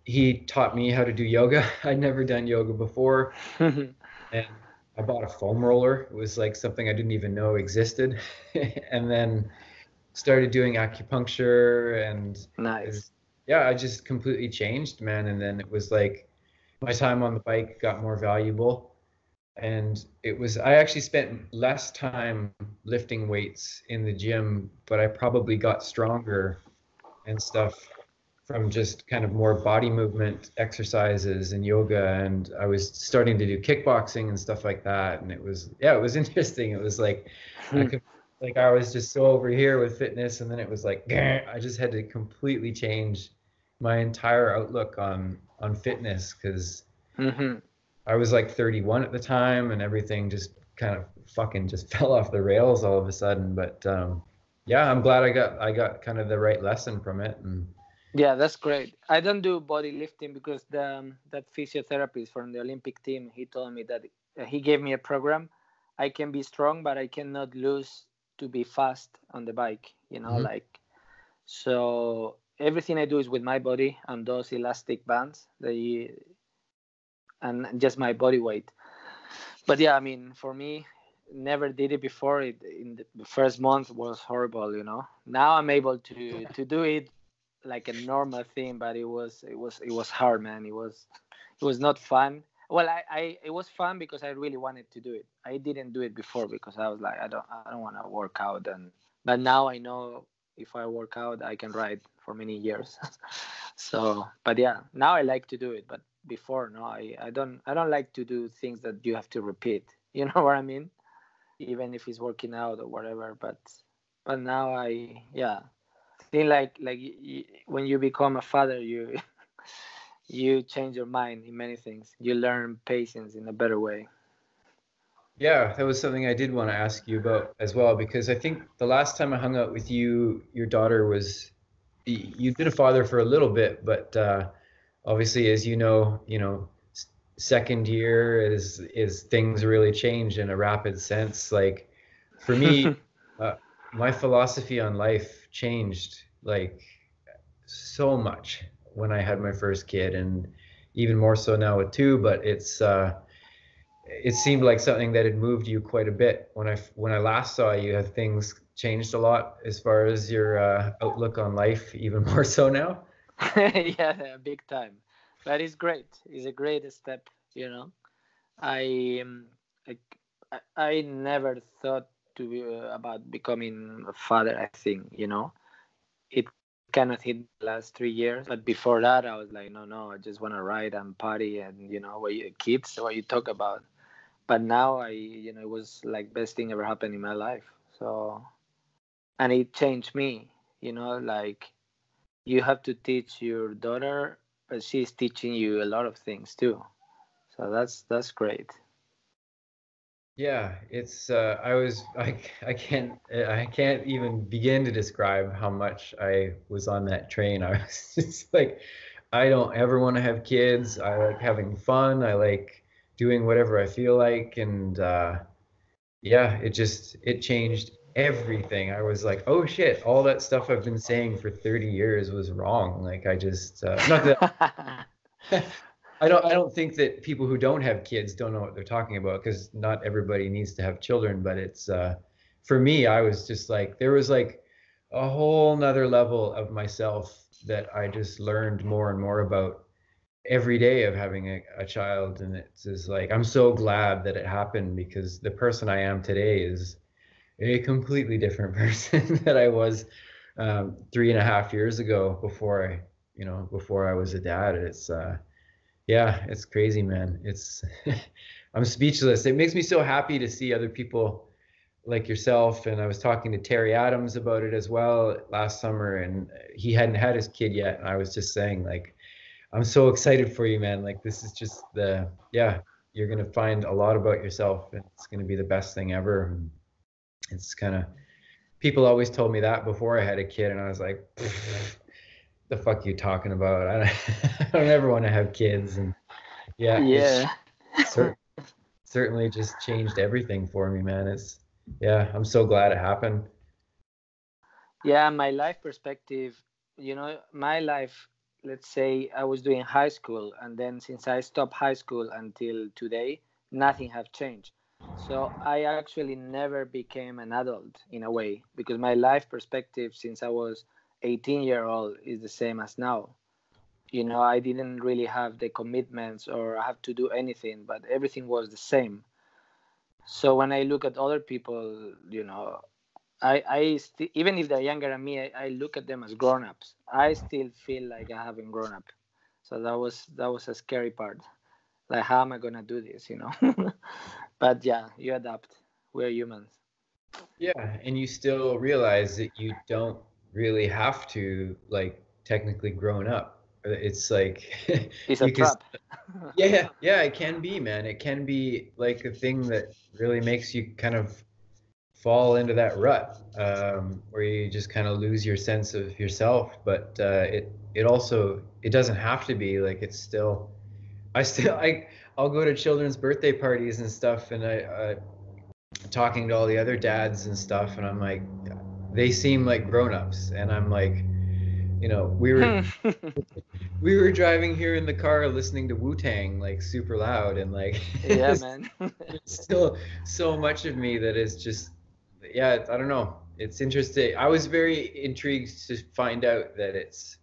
he taught me how to do yoga. I'd never done yoga before. And I bought a foam roller. It was like something I didn't even know existed. And then started doing acupuncture and it Nice. was, yeah, I just completely changed, man. And then it was like my time on the bike got more valuable. And I actually spent less time lifting weights in the gym, but I probably got stronger and stuff from just kind of more body movement exercises and yoga. And I was starting to do kickboxing and stuff like that. And it was interesting. It was like, I could, like, I was just so over here with fitness. And then it was like, I just had to completely change my entire outlook on fitness, because Hmm. I was like 31 at the time, and everything just kind of fucking just fell off the rails all of a sudden. But yeah, I'm glad I got kind of the right lesson from it. And Yeah, that's great. I don't do body lifting because that physiotherapist from the Olympic team, he told me that he gave me a program. I can be strong, but I cannot lose to be fast on the bike. Mhm. Like, so everything I do is with my body and those elastic bands. And just my body weight. But yeah, I mean, for me, never did it before. It in the first month was horrible. Now I'm able to do it like a normal thing, but it was hard, man. It was not fun. Well, it was fun because I really wanted to do it. I didn't do it before because I was like, I don't want to work out, but now I know if I work out, I can ride for many years. So, but yeah, now I like to do it, but before, no, I don't like to do things that you have to repeat. You know what I mean? Even if it's working out or whatever. But now yeah, think like when you become a father, you you change your mind in many things. You learn patience in a better way. Yeah, that was something I did want to ask you about as well, because I think the last time I hung out with you, your daughter was, you'd been a father for a little bit, but obviously, as second year is things really change in a rapid sense. Like for me, uh, my philosophy on life changed like so much when I had my first kid, and even more so now with two. But it seemed like something that had moved you quite a bit. When I last saw you, have things changed a lot as far as your outlook on life, even more so now? Yeah, big time. But it's great. It's a great step. I I, I never thought to be, about becoming a father. I think it kind of hit me the last 3 years. But before that, I was like, no, no, I just want to ride and party and kids, what you talk about. But now it was like best thing ever happened in my life. So, and it changed me. Like you have to teach your daughter, but she's teaching you a lot of things too. So that's great. Yeah, it's I can't even begin to describe how much I was on that train. I was just like, I don't ever want to have kids. I like having fun. I like doing whatever I feel like, and yeah, it changed everything. I was like, oh shit, all that stuff I've been saying for 30 years was wrong. Like I just not that I don't think that people who don't have kids don't know what they're talking about, because not everybody needs to have children, but it's for me, I was just like, there was like a whole nother level of myself that I just learned more and more about every day of having a child. And it's just like, I'm so glad that it happened, because the person I am today is a completely different person that I was 3.5 years ago, before I was a dad. It's yeah, it's crazy, man. It's I'm speechless. It makes me so happy to see other people like yourself. And I was talking to Terry Adams about it as well last summer, and he hadn't had his kid yet. And I was just saying, like, I'm so excited for you, man. Like, this is just yeah, you're gonna find a lot about yourself, and it's gonna be the best thing ever. And it's kind of, people always told me that before I had a kid, and I was like, the fuck you talking about? I don't ever want to have kids. And yeah, it's Yeah. cer certainly just changed everything for me, man. Yeah, I'm so glad it happened. Yeah, my life perspective, my life, let's say I was doing high school, and then since I stopped high school until today, nothing have changed. So I actually never became an adult in a way, because my life perspective since I was 18-year-old is the same as now. I didn't really have the commitments or have to do anything, but everything was the same. So when I look at other people, even if they're younger than me, I look at them as grown-ups. I still feel like I haven't grown up. So that was a scary part. Like, how am I gonna do this? But yeah, you adapt. We're humans. Yeah, and you still realize that you don't really have to, like, technically grown up. It's like It's a you can. trap. Yeah, yeah, it can be, man. It can be like a thing that really makes you kind of fall into that rut, where you just kind of lose your sense of yourself. But it also, it doesn't have to be like, it's still. I'll go to children's birthday parties and stuff, and I talking to all the other dads and stuff, and I'm like, they seem like grown-ups, and I'm like, we were driving here in the car listening to Wu-Tang like super loud, and like Yeah, it's man. still so much of me that is just, yeah, I don't know. It's interesting. I was very intrigued to find out that it's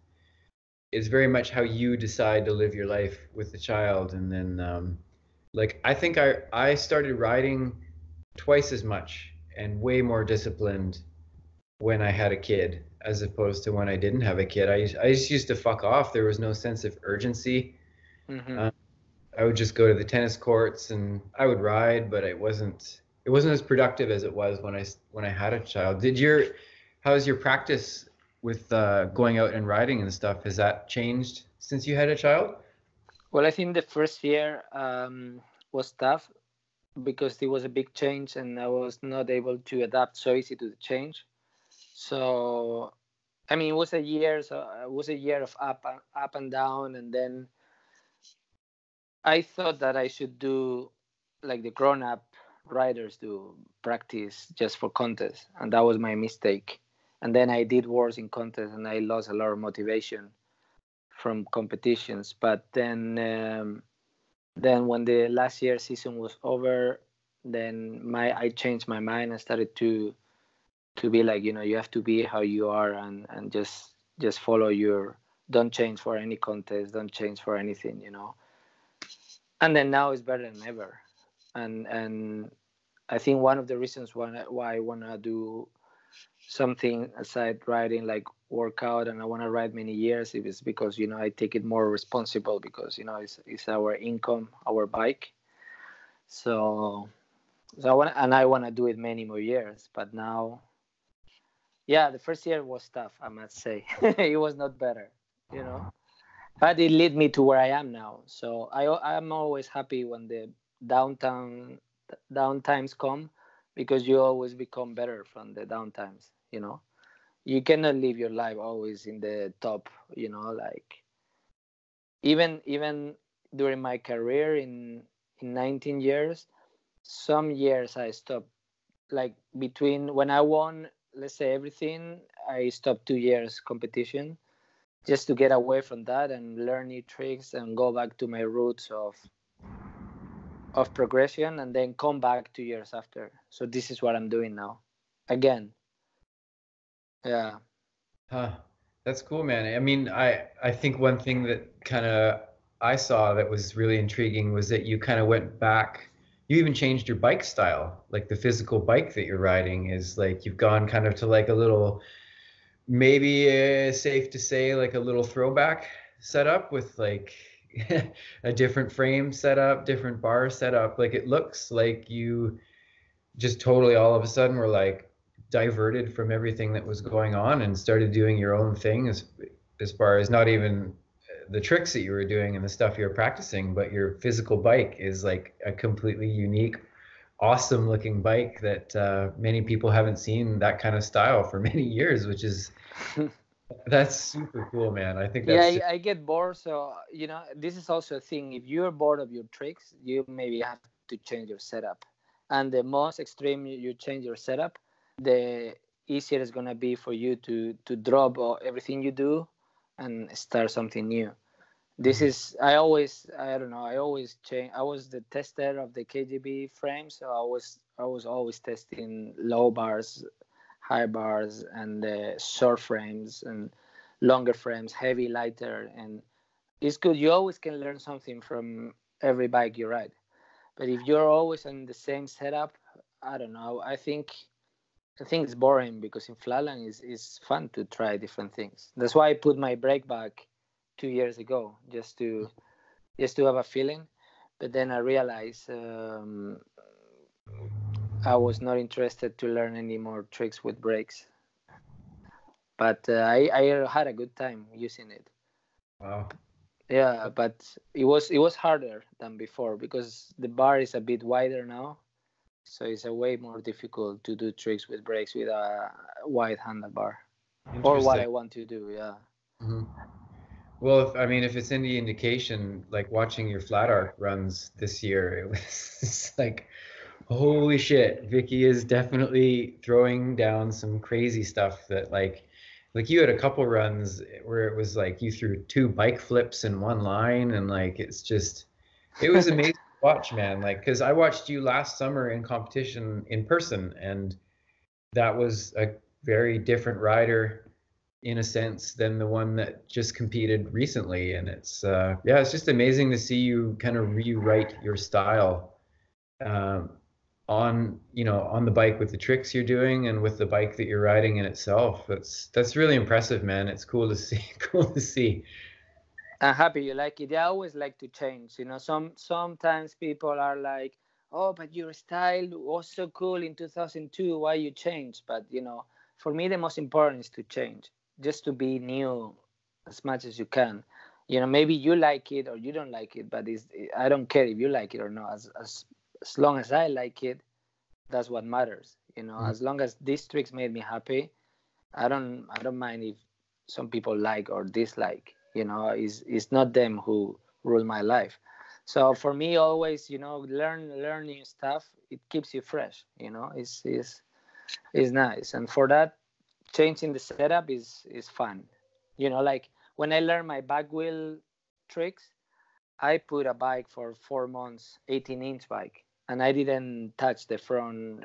very much how you decide to live your life with the child. And then like I think I started riding twice as much and way more disciplined when I had a kid as opposed to when I didn't have a kid. I just used to fuck off. There was no sense of urgency. Hmm. uh, I would just go to the tennis courts and I would ride, but it wasn't as productive as it was when I had a child. How's your practice with going out and riding and stuff? Has that changed since you had a child? Well, I think the first year was tough because it was a big change and I was not able to adapt so easy to the change. So, I mean, it was a year. So it was a year of up and down, and then I thought that I should do like the grown-up riders do, practice just for contest, and that was my mistake. And then I did worse in contest, and I lost a lot of motivation from competitions. But then when the last year season was over, then I changed my mind. I started to be like, you have to be how you are, and just follow your, don't change for any contest, don't change for anything. And then now it's better than ever. And I think one of the reasons why I want to do something aside riding, like workout, and I want to ride many years, it is because I take it more responsible, because it's our income, our bike. So I want to do it many more years. But now, yeah, the first year was tough, I must say. It was not better, you know but it led me to where I am now. So I'm always happy when the downtown downtimes come, because you always become better from the downtimes. You cannot live your life always in the top. Like, even during my career in 19 years, some years I stopped, like between when I won, let's say, everything, I stopped 2 years competition, just to get away from that and learn new tricks and go back to my roots of progression, and then come back 2 years after. So this is what I'm doing now again. Yeah. Huh. That's cool, man. I mean, I think one thing that kind of I saw that was really intriguing was that you kind of went back. You even changed your bike style. Like the physical bike that you're riding is like you've gone kind of to like a little, maybe safe to say, like a little throwback setup with like a different frame setup, different bar setup. Like it looks like you just totally all of a sudden were like diverted from everything that was going on and started doing your own thing, as far as not even the tricks that you were doing and the stuff you were practicing, but your physical bike is like a completely unique, awesome looking bike that many people haven't seen that kind of style for many years, which is, that's super cool, man. I think Yeah, that's I, just, I get bored. So, this is also a thing. If you're bored of your tricks, you maybe have to change your setup. And the most extreme you change your setup, the easier it's gonna be for you to drop everything you do and start something new. This is, I don't know, I always change. I was the tester of the KGB frame, so I was always testing low bars, high bars, and short frames and longer frames, heavy, lighter. And it's good. You always can learn something from every bike you ride. But if you're always in the same setup, I don't know. I think it's boring, because in flatland is fun to try different things. That's why I put my brake back 2 years ago, just to have a feeling. But then I realized I was not interested to learn any more tricks with brakes. But I had a good time using it. Wow. Yeah, but it was harder than before because the bar is a bit wider now, so it's a way more difficult to do tricks with brakes with a wide handlebar, or what Interesting. I want to do. Yeah. Hmm. Well, I mean, if it's any indication, like watching your flat arc runs this year, it was it's like, holy shit, Vicky is definitely throwing down some crazy stuff that like you had a couple runs where it was like you threw two bike flips in one line, and like it's just, it was amazing to watch, man. Like, because I watched you last summer in competition in person, and that was a very different rider in a sense than the one that just competed recently. And it's yeah, it's just amazing to see you kind of rewrite your style um, on, you know, on the bike with the tricks you're doing and with the bike that you're riding in itself. That's really impressive, man. It's cool to see. Cool to see. I'm happy you like it. I always like to change. Sometimes people are like, "Oh, but your style was so cool in 2002. Why you change?" But for me, the most important is to change, just to be new as much as you can. Maybe you like it or you don't like it, but I don't care if you like it or not. As long as I like it, that's what matters. Mhm. As long as these tricks made me happy, I don't mind if some people like or dislike. It's not them who rule my life. So for me, always, learn new stuff. It keeps you fresh. Is nice, and for that, changing the setup is fun. Like when I learned my back wheel tricks, I put a bike for 4 months, 18-inch bike, and I didn't touch the front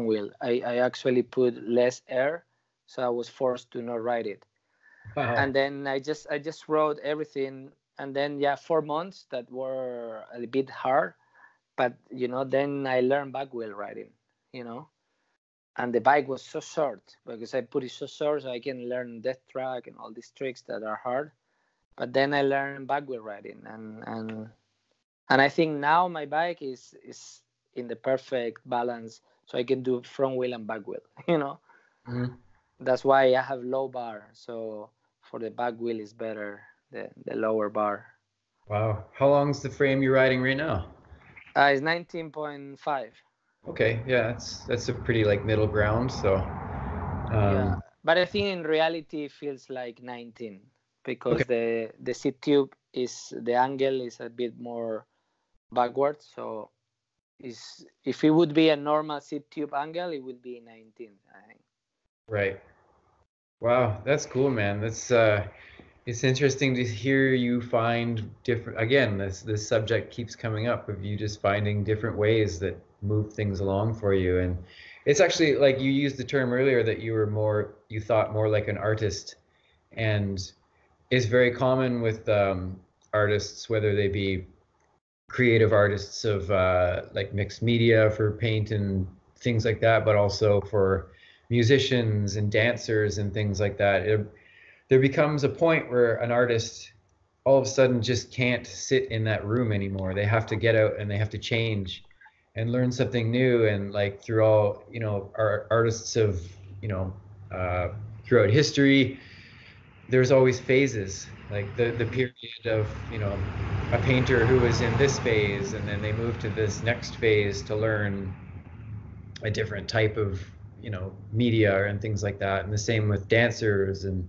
wheel. I actually put less air, so I was forced to not ride it. And Wow. then I just rode everything, and then yeah, 4 months that were a bit hard, but then I learned back wheel riding, you know, and the bike was so short because I put it so short so I can learn death track and all these tricks that are hard. But then I learned back wheel riding, and I think now my bike is in the perfect balance, so I can do front wheel and back wheel. Mhm. That's why I have low bar. So for the back wheel is better the lower bar. Wow. How long's the frame you're riding right now? It's 19.5. Okay, yeah, that's a pretty like middle ground. So, Yeah, um, but I think in reality it feels like 19 okay. because the seat tube is the angle is a bit more backward. So is if it would be a normal seat tube angle, it would be 19, I think. Right. Wow, that's cool, man. That's it's interesting to hear you find different, again, this subject keeps coming up of you just finding different ways that move things along for you. And it's actually like you used the term earlier that you thought more like an artist, and it's very common with artists, whether they be creative artists of like mixed media for paint and things like that, but also for musicians and dancers and things like that. There becomes a point where an artist all of a sudden just can't sit in that room anymore. They have to get out and they have to change and learn something new. And like through all, you know, our artists of, you know, uh, throughout history, there's always phases, like the period of, you know, a painter who was in this phase and then they move to this next phase to learn a different type of, you know, media and things like that. And the same with dancers and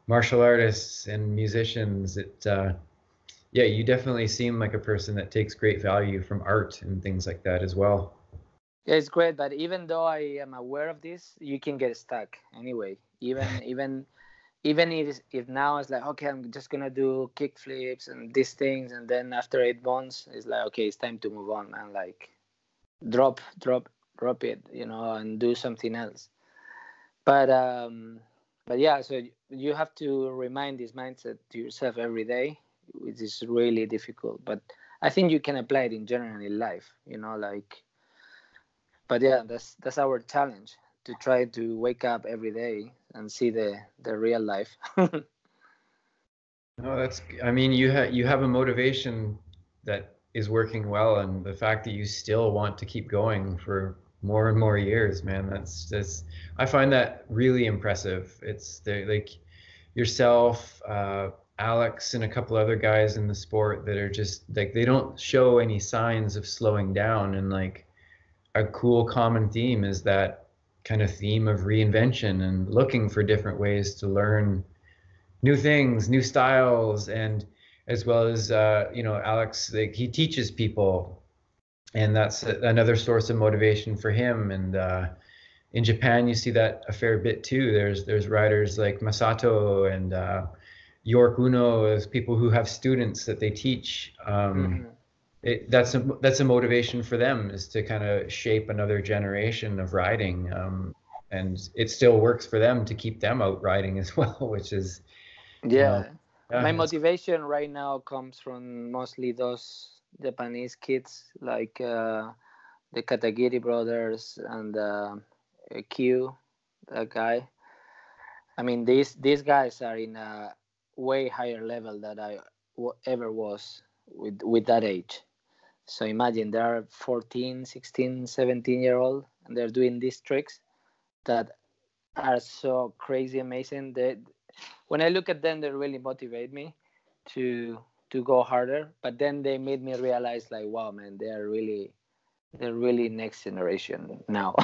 martial artists and musicians. Yeah, you definitely seem like a person that takes great value from art and things like that as well. Yeah, it's great, but even though I am aware of this, you can get stuck anyway. Even if now it's like, okay, I'm just gonna do kick flips and these things, and then after 8 months, it's like, okay, it's time to move on, man. Like drop it, and do something else. But yeah, so you have to remind this mindset to yourself every day, which is really difficult. But I think you can apply it in general in life, like. But yeah, that's our challenge to try to wake up every day and see the real life. No, I mean, you have a motivation that is working well, and the fact that you still want to keep going for more and more years, man, that's I find that really impressive. It's like yourself, Alex, and a couple other guys in the sport that are just like they don't show any signs of slowing down. And like a cool common theme is that kind of theme of reinvention and looking for different ways to learn new things, new styles, and as well as Alex, like he teaches people, and that's another source of motivation for him. And in Japan, you see that a fair bit too. There's riders like Masato and York Uno as people who have students that they teach. That's a motivation for them, is to kind of shape another generation of riding. And it still works for them to keep them out riding as well, which is, Yeah. My yeah, motivation right now comes from mostly those Japanese kids, like the Katagiri brothers and Q, that guy. I mean, these guys are in a way higher level than I ever was with that age. So imagine they are 14, 16, 17-year old, and they're doing these tricks that are so crazy amazing. That when I look at them, they really motivate me to go harder. But then they made me realize, like, wow, man, they're really next generation now.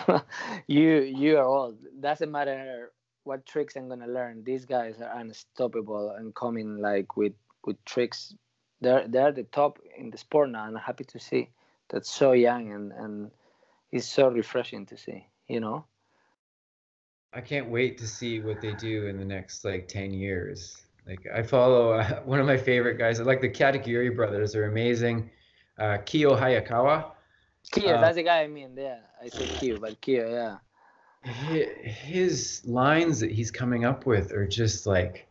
You are old. Doesn't matter what tricks I'm gonna learn. These guys are unstoppable and coming like with tricks. They're the top in the sport now, and I'm happy to see. That's so young and it's so refreshing to see. You know. I can't wait to see what they do in the next like 10 years. Like I follow one of my favorite guys. I like the Katagiri brothers. They're amazing. Kiyo Hayakawa. Kyo, Uh, that's the guy I mean. Yeah, I said Kyo, but Kyo, yeah. his lines that he's coming up with are just like,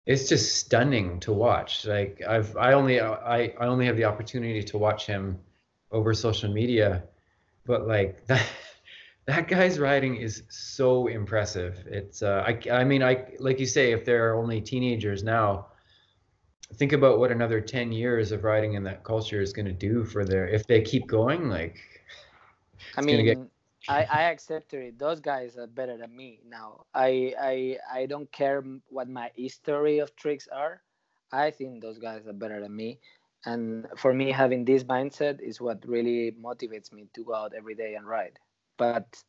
it's just stunning to watch. Like I only have the opportunity to watch him over social media, but like that guy's riding is so impressive. It's I mean, I like you say, if they're only teenagers now, think about what another 10 years of riding in that culture is going to do for their, if they keep going, like I it's going to get. mean, I accept it. Those guys are better than me now. I don't care what my history of tricks are. I think those guys are better than me. And for me, having this mindset is what really motivates me to go out every day and ride. But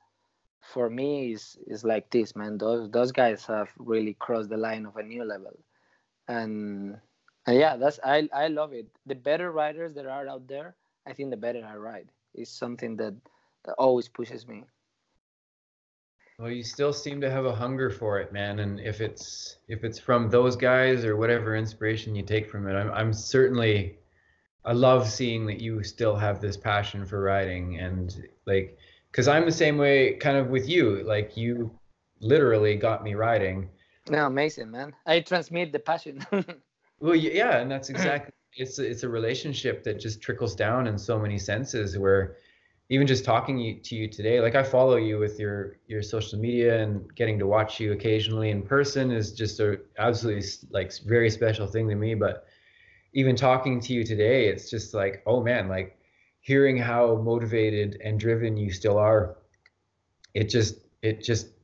for me, is like this, man. Those guys have really crossed the line of a new level. And, and yeah, I love it. The better riders that are out there, I think the better I ride. Is something that always pushes me. Well, you still seem to have a hunger for it, man. And if it's from those guys or whatever inspiration you take from it, I'm certainly, I love seeing that you still have this passion for riding. And like, because I'm the same way kind of with you. Like you literally got me riding. No, amazing, man. I transmit the passion. Well, yeah, and that's exactly, it's a relationship that just trickles down in so many senses, where even just talking to you today, like I follow you with your social media, and getting to watch you occasionally in person is just a absolutely like very special thing to me. But even talking to you today, it's just like, oh man, like hearing how motivated and driven you still are, it just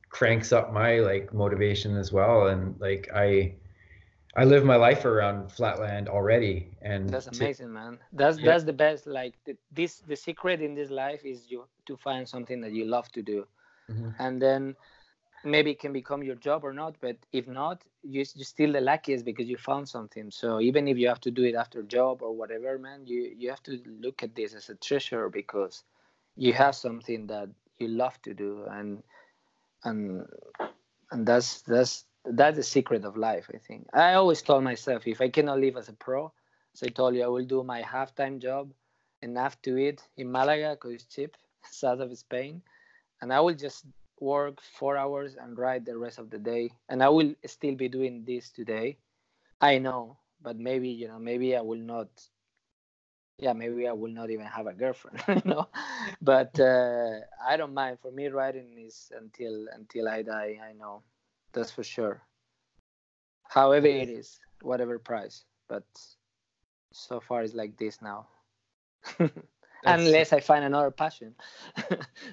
cranks up my like motivation as well. And like I live my life around Flatland already, and That's to, amazing, man. That's yeah. that's the best. Like the secret in this life is you to find something that you love to do, Mhm. and then maybe it can become your job or not. But if not, you're still the luckiest because you found something. So even if you have to do it after job or whatever, man, you have to look at this as a treasure because you have something that you love to do, and and that's the secret of life. I think I always told myself if I cannot live as a pro, as I told you, I will do my half-time job enough to eat in Malaga because it's cheap south of Spain, and I will just work 4 hours and ride the rest of the day, and I will still be doing this today. I know, but maybe maybe I will not. Yeah, maybe I will not even have a girlfriend, but I don't mind. For me, riding is until I die. I know, that's for sure. However it is, whatever price. But so far it's like this now. That's Unless I find another passion.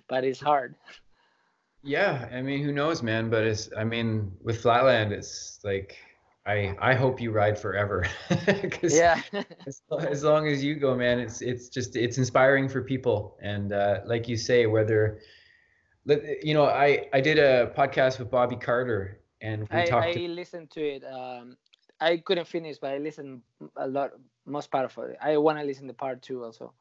But it's hard. Yeah, I mean, who knows, man? But it's, I mean, with Flatland, it's like I hope you ride forever, because Yeah. as long as you go, man, it's inspiring for people. And like you say, whether I did a podcast with Bobby Carter, and we I talked. listened to it. I couldn't finish, but I listened a lot, most part of it. I want to listen to part two also.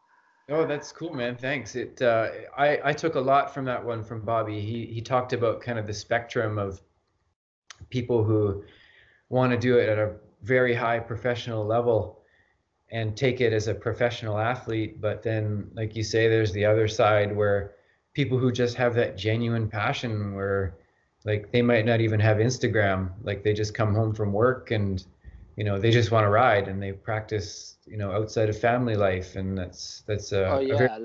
Oh, that's cool, man. Thanks. I took a lot from that one from Bobby. He talked about kind of the spectrum of people who want to do it at a very high professional level and take it as a professional athlete. But then, like you say, there's the other side where people who just have that genuine passion where like they might not even have Instagram, like they just come home from work and they just want to ride and they practice outside of family life, and that's Oh a very yeah,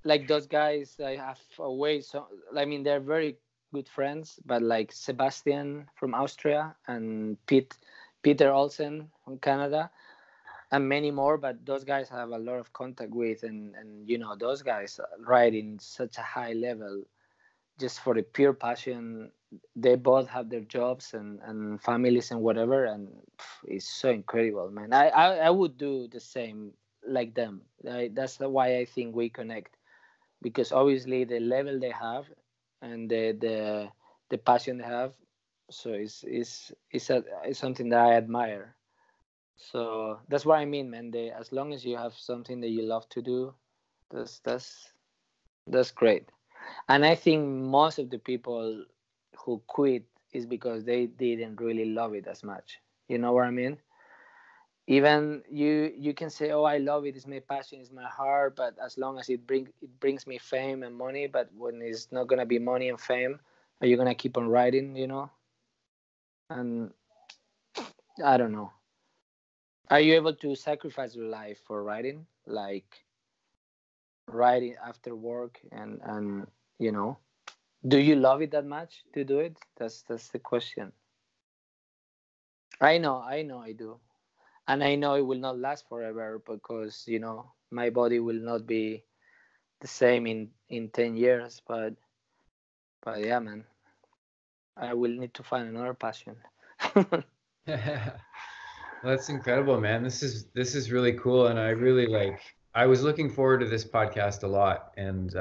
like those guys I have away. So I mean, they're very good friends. But like Sebastian from Austria and Peter Olsen from Canada, and many more. But those guys I have a lot of contact with, and those guys ride in such a high level just for the pure passion. They both have their jobs and families and whatever, and it's so incredible, man. I would do the same like them. That's why I think we connect, because obviously the level they have and the passion they have, so it's something that I admire. So that's what I mean, man. As long as you have something that you love to do, that's great. And I think most of the people who quit is because they didn't really love it as much. You know what I mean? Even you can say, "Oh, I love it. It's my passion. It's my heart." But as long as it brings me fame and money, but when it's not gonna be money and fame, are you gonna keep on writing? And I don't know. Are you able to sacrifice your life for writing, like writing after work and you know? Do you love it that much to do it? That's the question. I know I do. And I know it will not last forever because, my body will not be the same in 10 years, but yeah, man. I will need to find another passion. Well, that's incredible, man. This is really cool, and I really I was looking forward to this podcast a lot, and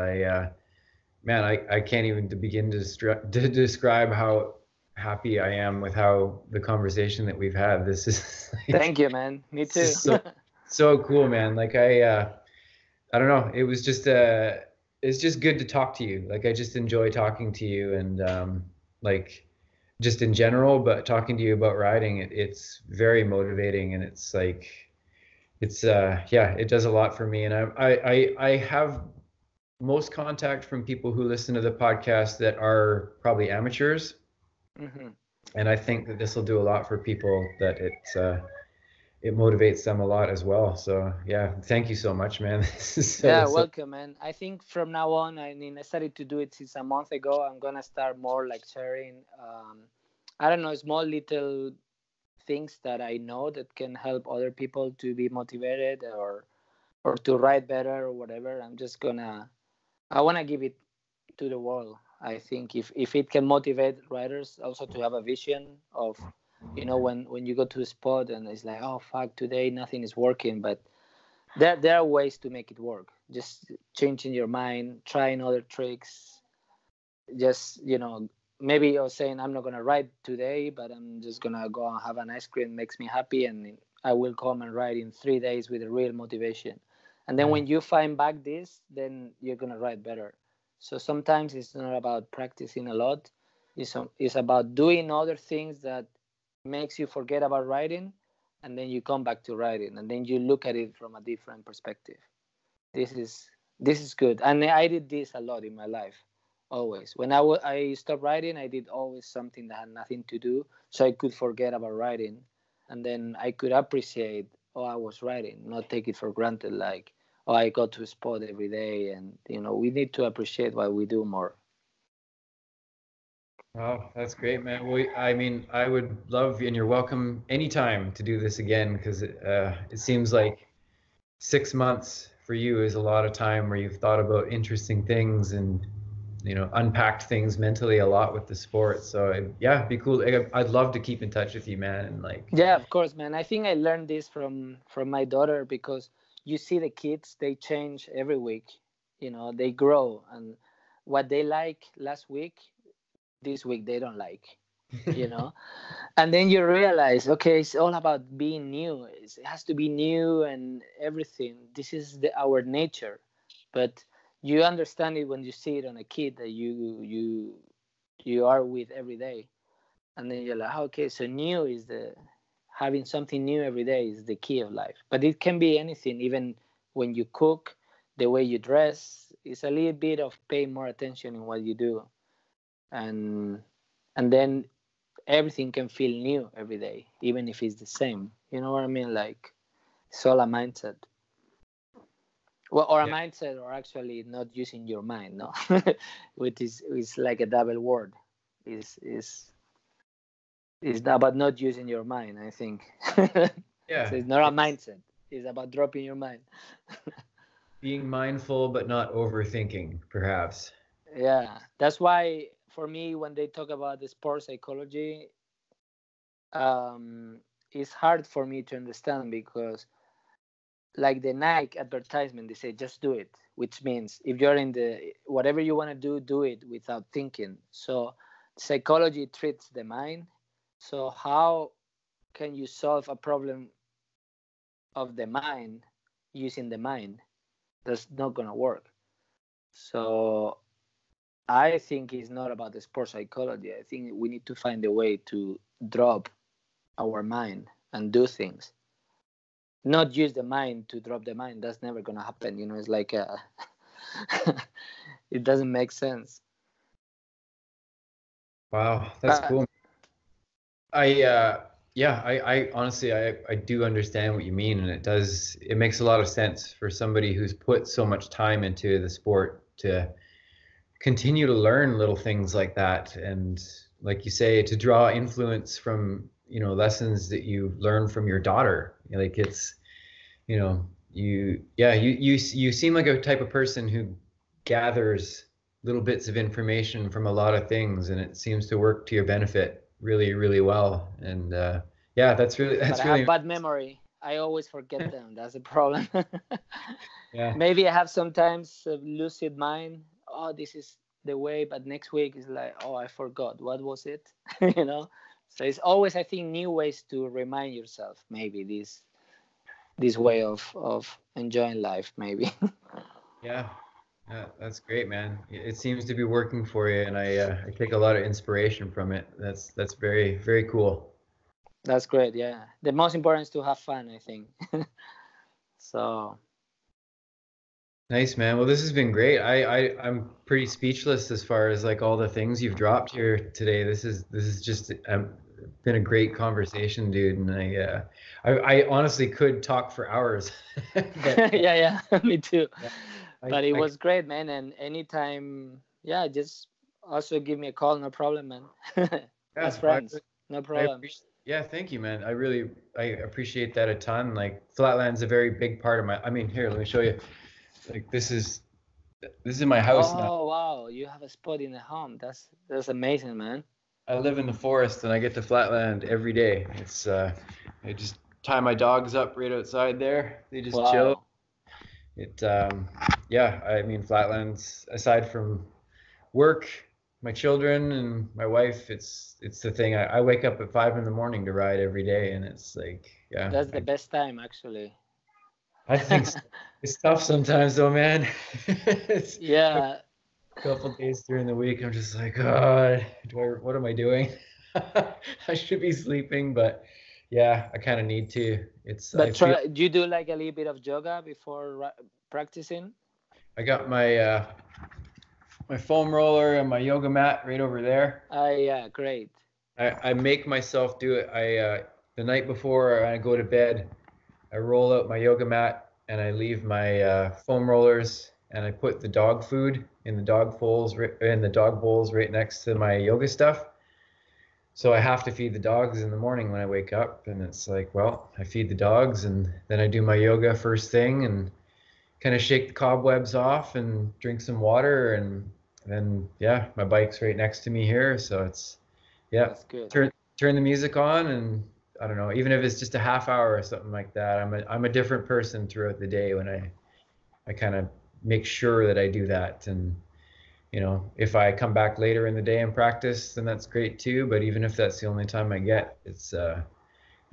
man, I can't even begin to describe how happy I am with how the conversation that we've had. This is Thank you, man. Me this too. is so cool, man. Like I don't know, it's just good to talk to you. Like I just enjoy talking to you, and like just in general, but talking to you about riding, it's very motivating, and it's like yeah, it does a lot for me. And I have most contact from people who listen to the podcast that are probably amateurs, Hmm. and I think that this will do a lot for people, that it motivates them a lot as well. So yeah, thank you so much, man. This is Yeah, so welcome, man. I think from now on, I mean, I started to do it since a month ago. I'm gonna start more like sharing, I don't know, small little things that I know that can help other people to be motivated or to write better or whatever. I want to give it to the world. I think if it can motivate writers also to have a vision of, when you go to a spot and it's like, oh fuck, today nothing is working, but there are ways to make it work. Just changing your mind, trying other tricks. Just maybe you're saying, I'm not gonna write today, but I'm just gonna go and have an ice cream, makes me happy, and I will come and write in 3 days with a real motivation. And then yeah. when you find back this, then you're gonna write better. So sometimes it's not about practicing a lot. It's about doing other things that makes you forget about writing, and then you come back to writing, and then you look at it from a different perspective. This is good, and I did this a lot in my life. Always when I stopped writing, I did always something that had nothing to do, so I could forget about writing, and then I could appreciate, oh, I was writing, not take it for granted, like, oh, I go to a spot every day. And we need to appreciate what we do more. Oh, that's great, man. Well, I mean, I would love, and you're welcome anytime to do this again, because it seems like 6 months for you is a lot of time where you've thought about interesting things, and unpacked things mentally a lot with the sport. So yeah, it'd be cool. I'd love to keep in touch with you, man. And like, Yeah, of course, man. I think I learned this from my daughter, because you see the kids, they change every week. They grow, and what they like last week, this week they don't like. You know, and then you realize, okay, it's all about being new. It has to be new and everything. This is our nature, but you understand it when you see it on a kid that you are with every day, and then you're like, okay, so new is the having something new every day is the key of life. But it can be anything, even when you cook, the way you dress. It's a little bit of pay more attention in what you do, and then everything can feel new every day, even if it's the same. You know what I mean? Like, it's all a mindset. Well, or a yeah, mindset, or actually not using your mind, no, which is like a double word. Is about not using your mind, I think. So yeah, it's not a it's mindset. It's about dropping your mind. being mindful but not overthinking, perhaps. Yeah, that's why for me, when they talk about the sports psychology, it's hard for me to understand, because like the Nike advertisement, they say just do it, which means if you're in the whatever you want to do it without thinking. So psychology treats the mind. So how can you solve a problem of the mind using the mind? That's not gonna work. So I think it's not about the sports psychology. I think we need to find a way to drop our mind and do things, not use the mind to drop the mind. That's never gonna happen. It's like it doesn't make sense. Wow, that's But cool. I yeah, I honestly I do understand what you mean, and it makes a lot of sense for somebody who's put so much time into the sport to continue to learn little things like that, and like you say, to draw influence from lessons that you learn from your daughter. Like it's you seem like a type of person who gathers little bits of information from a lot of things, and it seems to work to your benefit really, really well. And yeah, but that's I have really bad memory. I always forget them. That's the problem. yeah. Maybe I have sometimes a lucid mind. Oh, this is the way, but next week is like, oh, I forgot. What was it? you know. So it's always, I think, new ways to remind yourself. Maybe this way of enjoying life. Maybe. Yeah, yeah, that's great, man. It seems to be working for you, and I take a lot of inspiration from it. That's very, very cool. That's great. Yeah. The most important is to have fun, I think. So Nice, man. Well, this has been great. I'm pretty speechless as far as like all the things you've dropped here today. This is just been a great conversation, dude. And I honestly could talk for hours, but yeah, me too. yeah, But it I was great, man. And anytime, yeah, just also give me a call, no problem, man. As yeah, friends, no I problem. appreciate. Yeah, thank you, man. I appreciate that a ton. Like Flatland's a very big part of my. I mean, here, let me show you. Like this is my house now. Oh wow, you have a spot in the home. That's amazing, man. I live in the forest and I get to Flatland every day. It's I just tie my dogs up right outside there. They just chill. Wow. It yeah, I mean Flatlands aside from work, my children and my wife, it's the thing. I wake up at 5 in the morning to ride every day, and it's like yeah, That's the best time, actually. I think so. It's tough sometimes though, man. It's a Yeah, couple days during the week I'm just like, God, what am I doing? I should be sleeping, but yeah, I kind of need to. I but feel do you do like a little bit of yoga before practicing? I got my foam roller and my yoga mat right over there. Yeah, great. I make myself do it. The night before I go to bed, I roll out my yoga mat and I leave my foam rollers and I put the dog food in the dog bowls right next to my yoga stuff. So I have to feed the dogs in the morning when I wake up, and it's like, well, I feed the dogs and then I do my yoga first thing and kind of shake the cobwebs off and drink some water, and And yeah, my bike's right next to me here, so it's yeah. That's good. Turn the music on, and I don't know, even if it's just a half hour or something like that. I'm a different person throughout the day when I kind of make sure that I do that. And if I come back later in the day and practice, then that's great too. But even if that's the only time I get, it's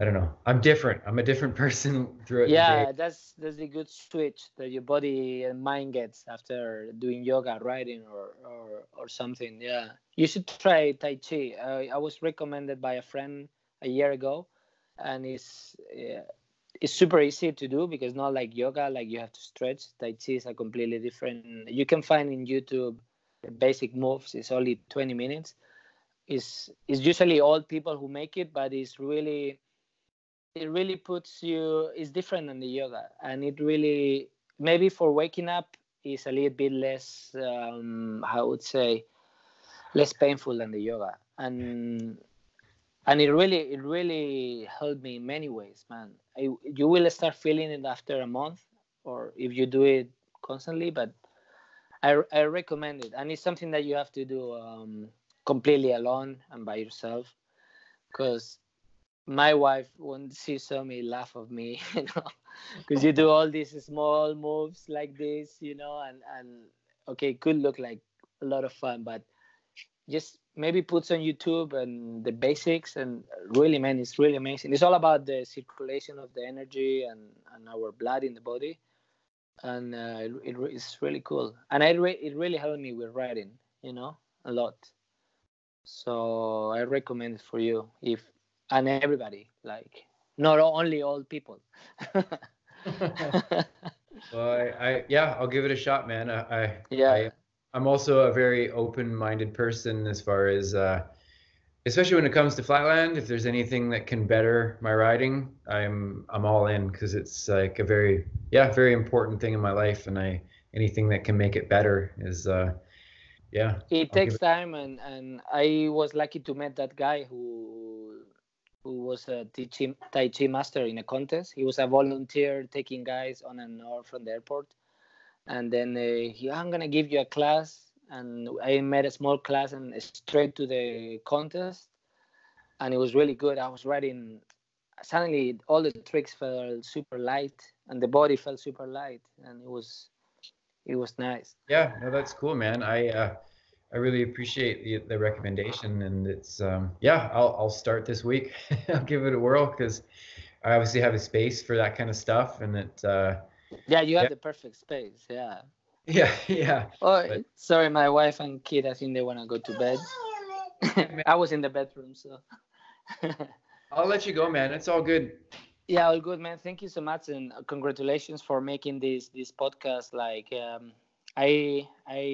I don't know. I'm different. I'm a different person throughout the day. Yeah, that's a good switch that your body and mind gets after doing yoga, riding, or something. Yeah, you should try Tai Chi. I was recommended by a friend a year ago, and it's super easy to do because not like yoga, like you have to stretch. Tai Chi is a completely different. You can find in YouTube the basic moves. It's only 20 minutes. It's usually old people who make it, but it really puts you, it's different than the yoga, and it really, maybe for waking up, is a little bit less I would say less painful than the yoga, and it really helped me in many ways, man. You will start feeling it after a month, or if you do it constantly, but I recommend it, and it's something that you have to do completely alone and by yourself, because my wife, when she saw me, laugh of me, because you do all these small moves like this, and okay, it could look like a lot of fun, but just maybe puts on YouTube and the basics, and really, man, it's really amazing. It's all about the circulation of the energy and our blood in the body, and it's really cool. And it really helped me with writing, a lot. So I recommend it for you, if and everybody, like not only old people. Well, yeah, I'll give it a shot, man. Yeah, I'm also a very open-minded person as far as especially when it comes to flatland. If there's anything that can better my riding, I'm all in, because it's like a very important thing in my life, and anything that can make it better is yeah, it I'll give takes it. time, and I was lucky to meet that guy who was a Tai Chi master in a contest. He was a volunteer taking guys on and off from the airport, and then I'm gonna give you a class, and I made a small class and straight to the contest, and it was really good. I was riding, suddenly all the tricks felt super light, and the body felt super light, and it was nice. Yeah, no, that's cool, man. I really appreciate the recommendation, and it's yeah, I'll start this week. I'll give it a whirl, because I obviously have a space for that kind of stuff, and it Yeah, you yeah, have the perfect space. Yeah. yeah, yeah. Oh, But sorry, my wife and kid, I think they want to go to bed. yeah, man, I was in the bedroom, so. I'll let you go, man. It's all good. Yeah, all good, man. Thank you so much, and congratulations for making this podcast. Like, I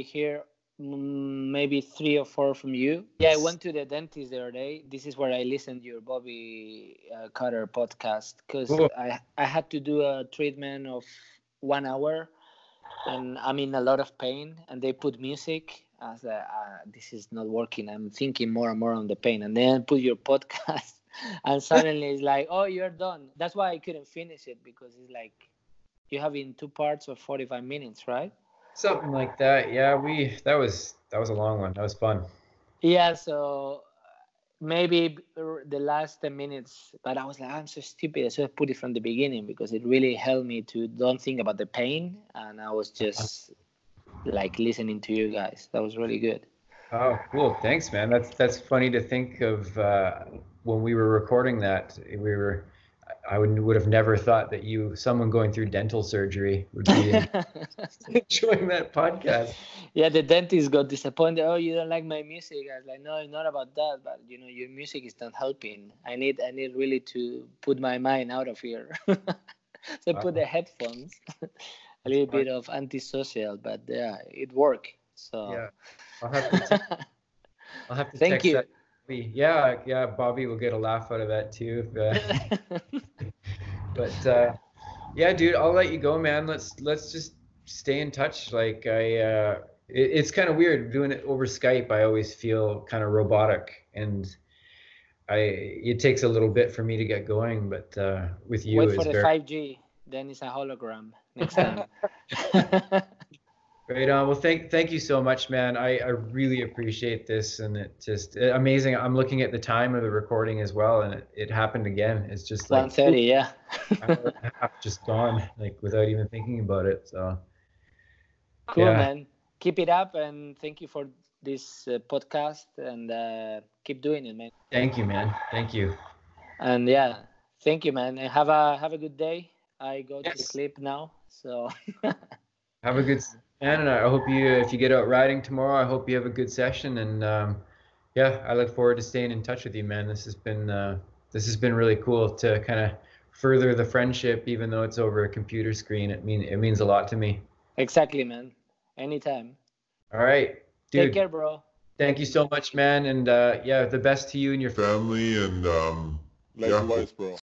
hear maybe 3 or 4 from you. Yeah, I went to the dentist the other day. This is where I listened to your Bobby Cutter podcast, because Cool. I had to do a treatment of 1 hour, and I'm in a lot of pain, and they put music. I was like, this is not working. I'm thinking more and more on the pain, and then put your podcast, and suddenly it's like, oh, you're done. That's why I couldn't finish it, because it's like you have in 2 parts of 45 minutes, right? Something like that. Yeah, that was a long one. That was fun. Yeah, so maybe the last 10 minutes, but I was like, I'm so stupid. I should have put it from the beginning, because it really helped me to don't think about the pain, and I was just like listening to you guys. That was really good. Oh, cool. Thanks, man. That's funny to think of when we were recording that. I would have never thought that someone going through dental surgery, would be enjoying that podcast. Yeah, the dentist got disappointed. Oh, you don't like my music? I was like, no, it's not about that, but your music is not helping. I need really to put my mind out of here. So I put Wow, the headphones, a that's little fun. bit of antisocial, but yeah, it worked. So Yeah, I'll have to te- I'll have to thank text you. that. Yeah, yeah. Bobby will get a laugh out of that too. But yeah, dude, I'll let you go, man. Let's just stay in touch. Like it's kind of weird doing it over Skype. I always feel kind of robotic, and it takes a little bit for me to get going, but with you Wait for is the very 5G, then it's a hologram next time. Right on. Well, thank you so much, man. I really appreciate this, and it just amazing. I'm looking at the time of the recording as well, and it happened again. It's just like 1:30, yeah. hour and a half just gone, like without even thinking about it. So Cool, yeah, man. Keep it up, and thank you for this podcast, and keep doing it, man. thank you, man. Thank you. And yeah, thank you, man. And have a good day. I go to Yes. sleep now, so Have a good man, and I hope you, if you get out riding tomorrow, I hope you have a good session. And yeah, I look forward to staying in touch with you, man. This has been really cool to kind of further the friendship, even though it's over a computer screen. It means a lot to me. exactly, man. Anytime. All right, Take dude. care, bro. Thank you so much, man. And yeah, the best to you and your family, and likewise, bro.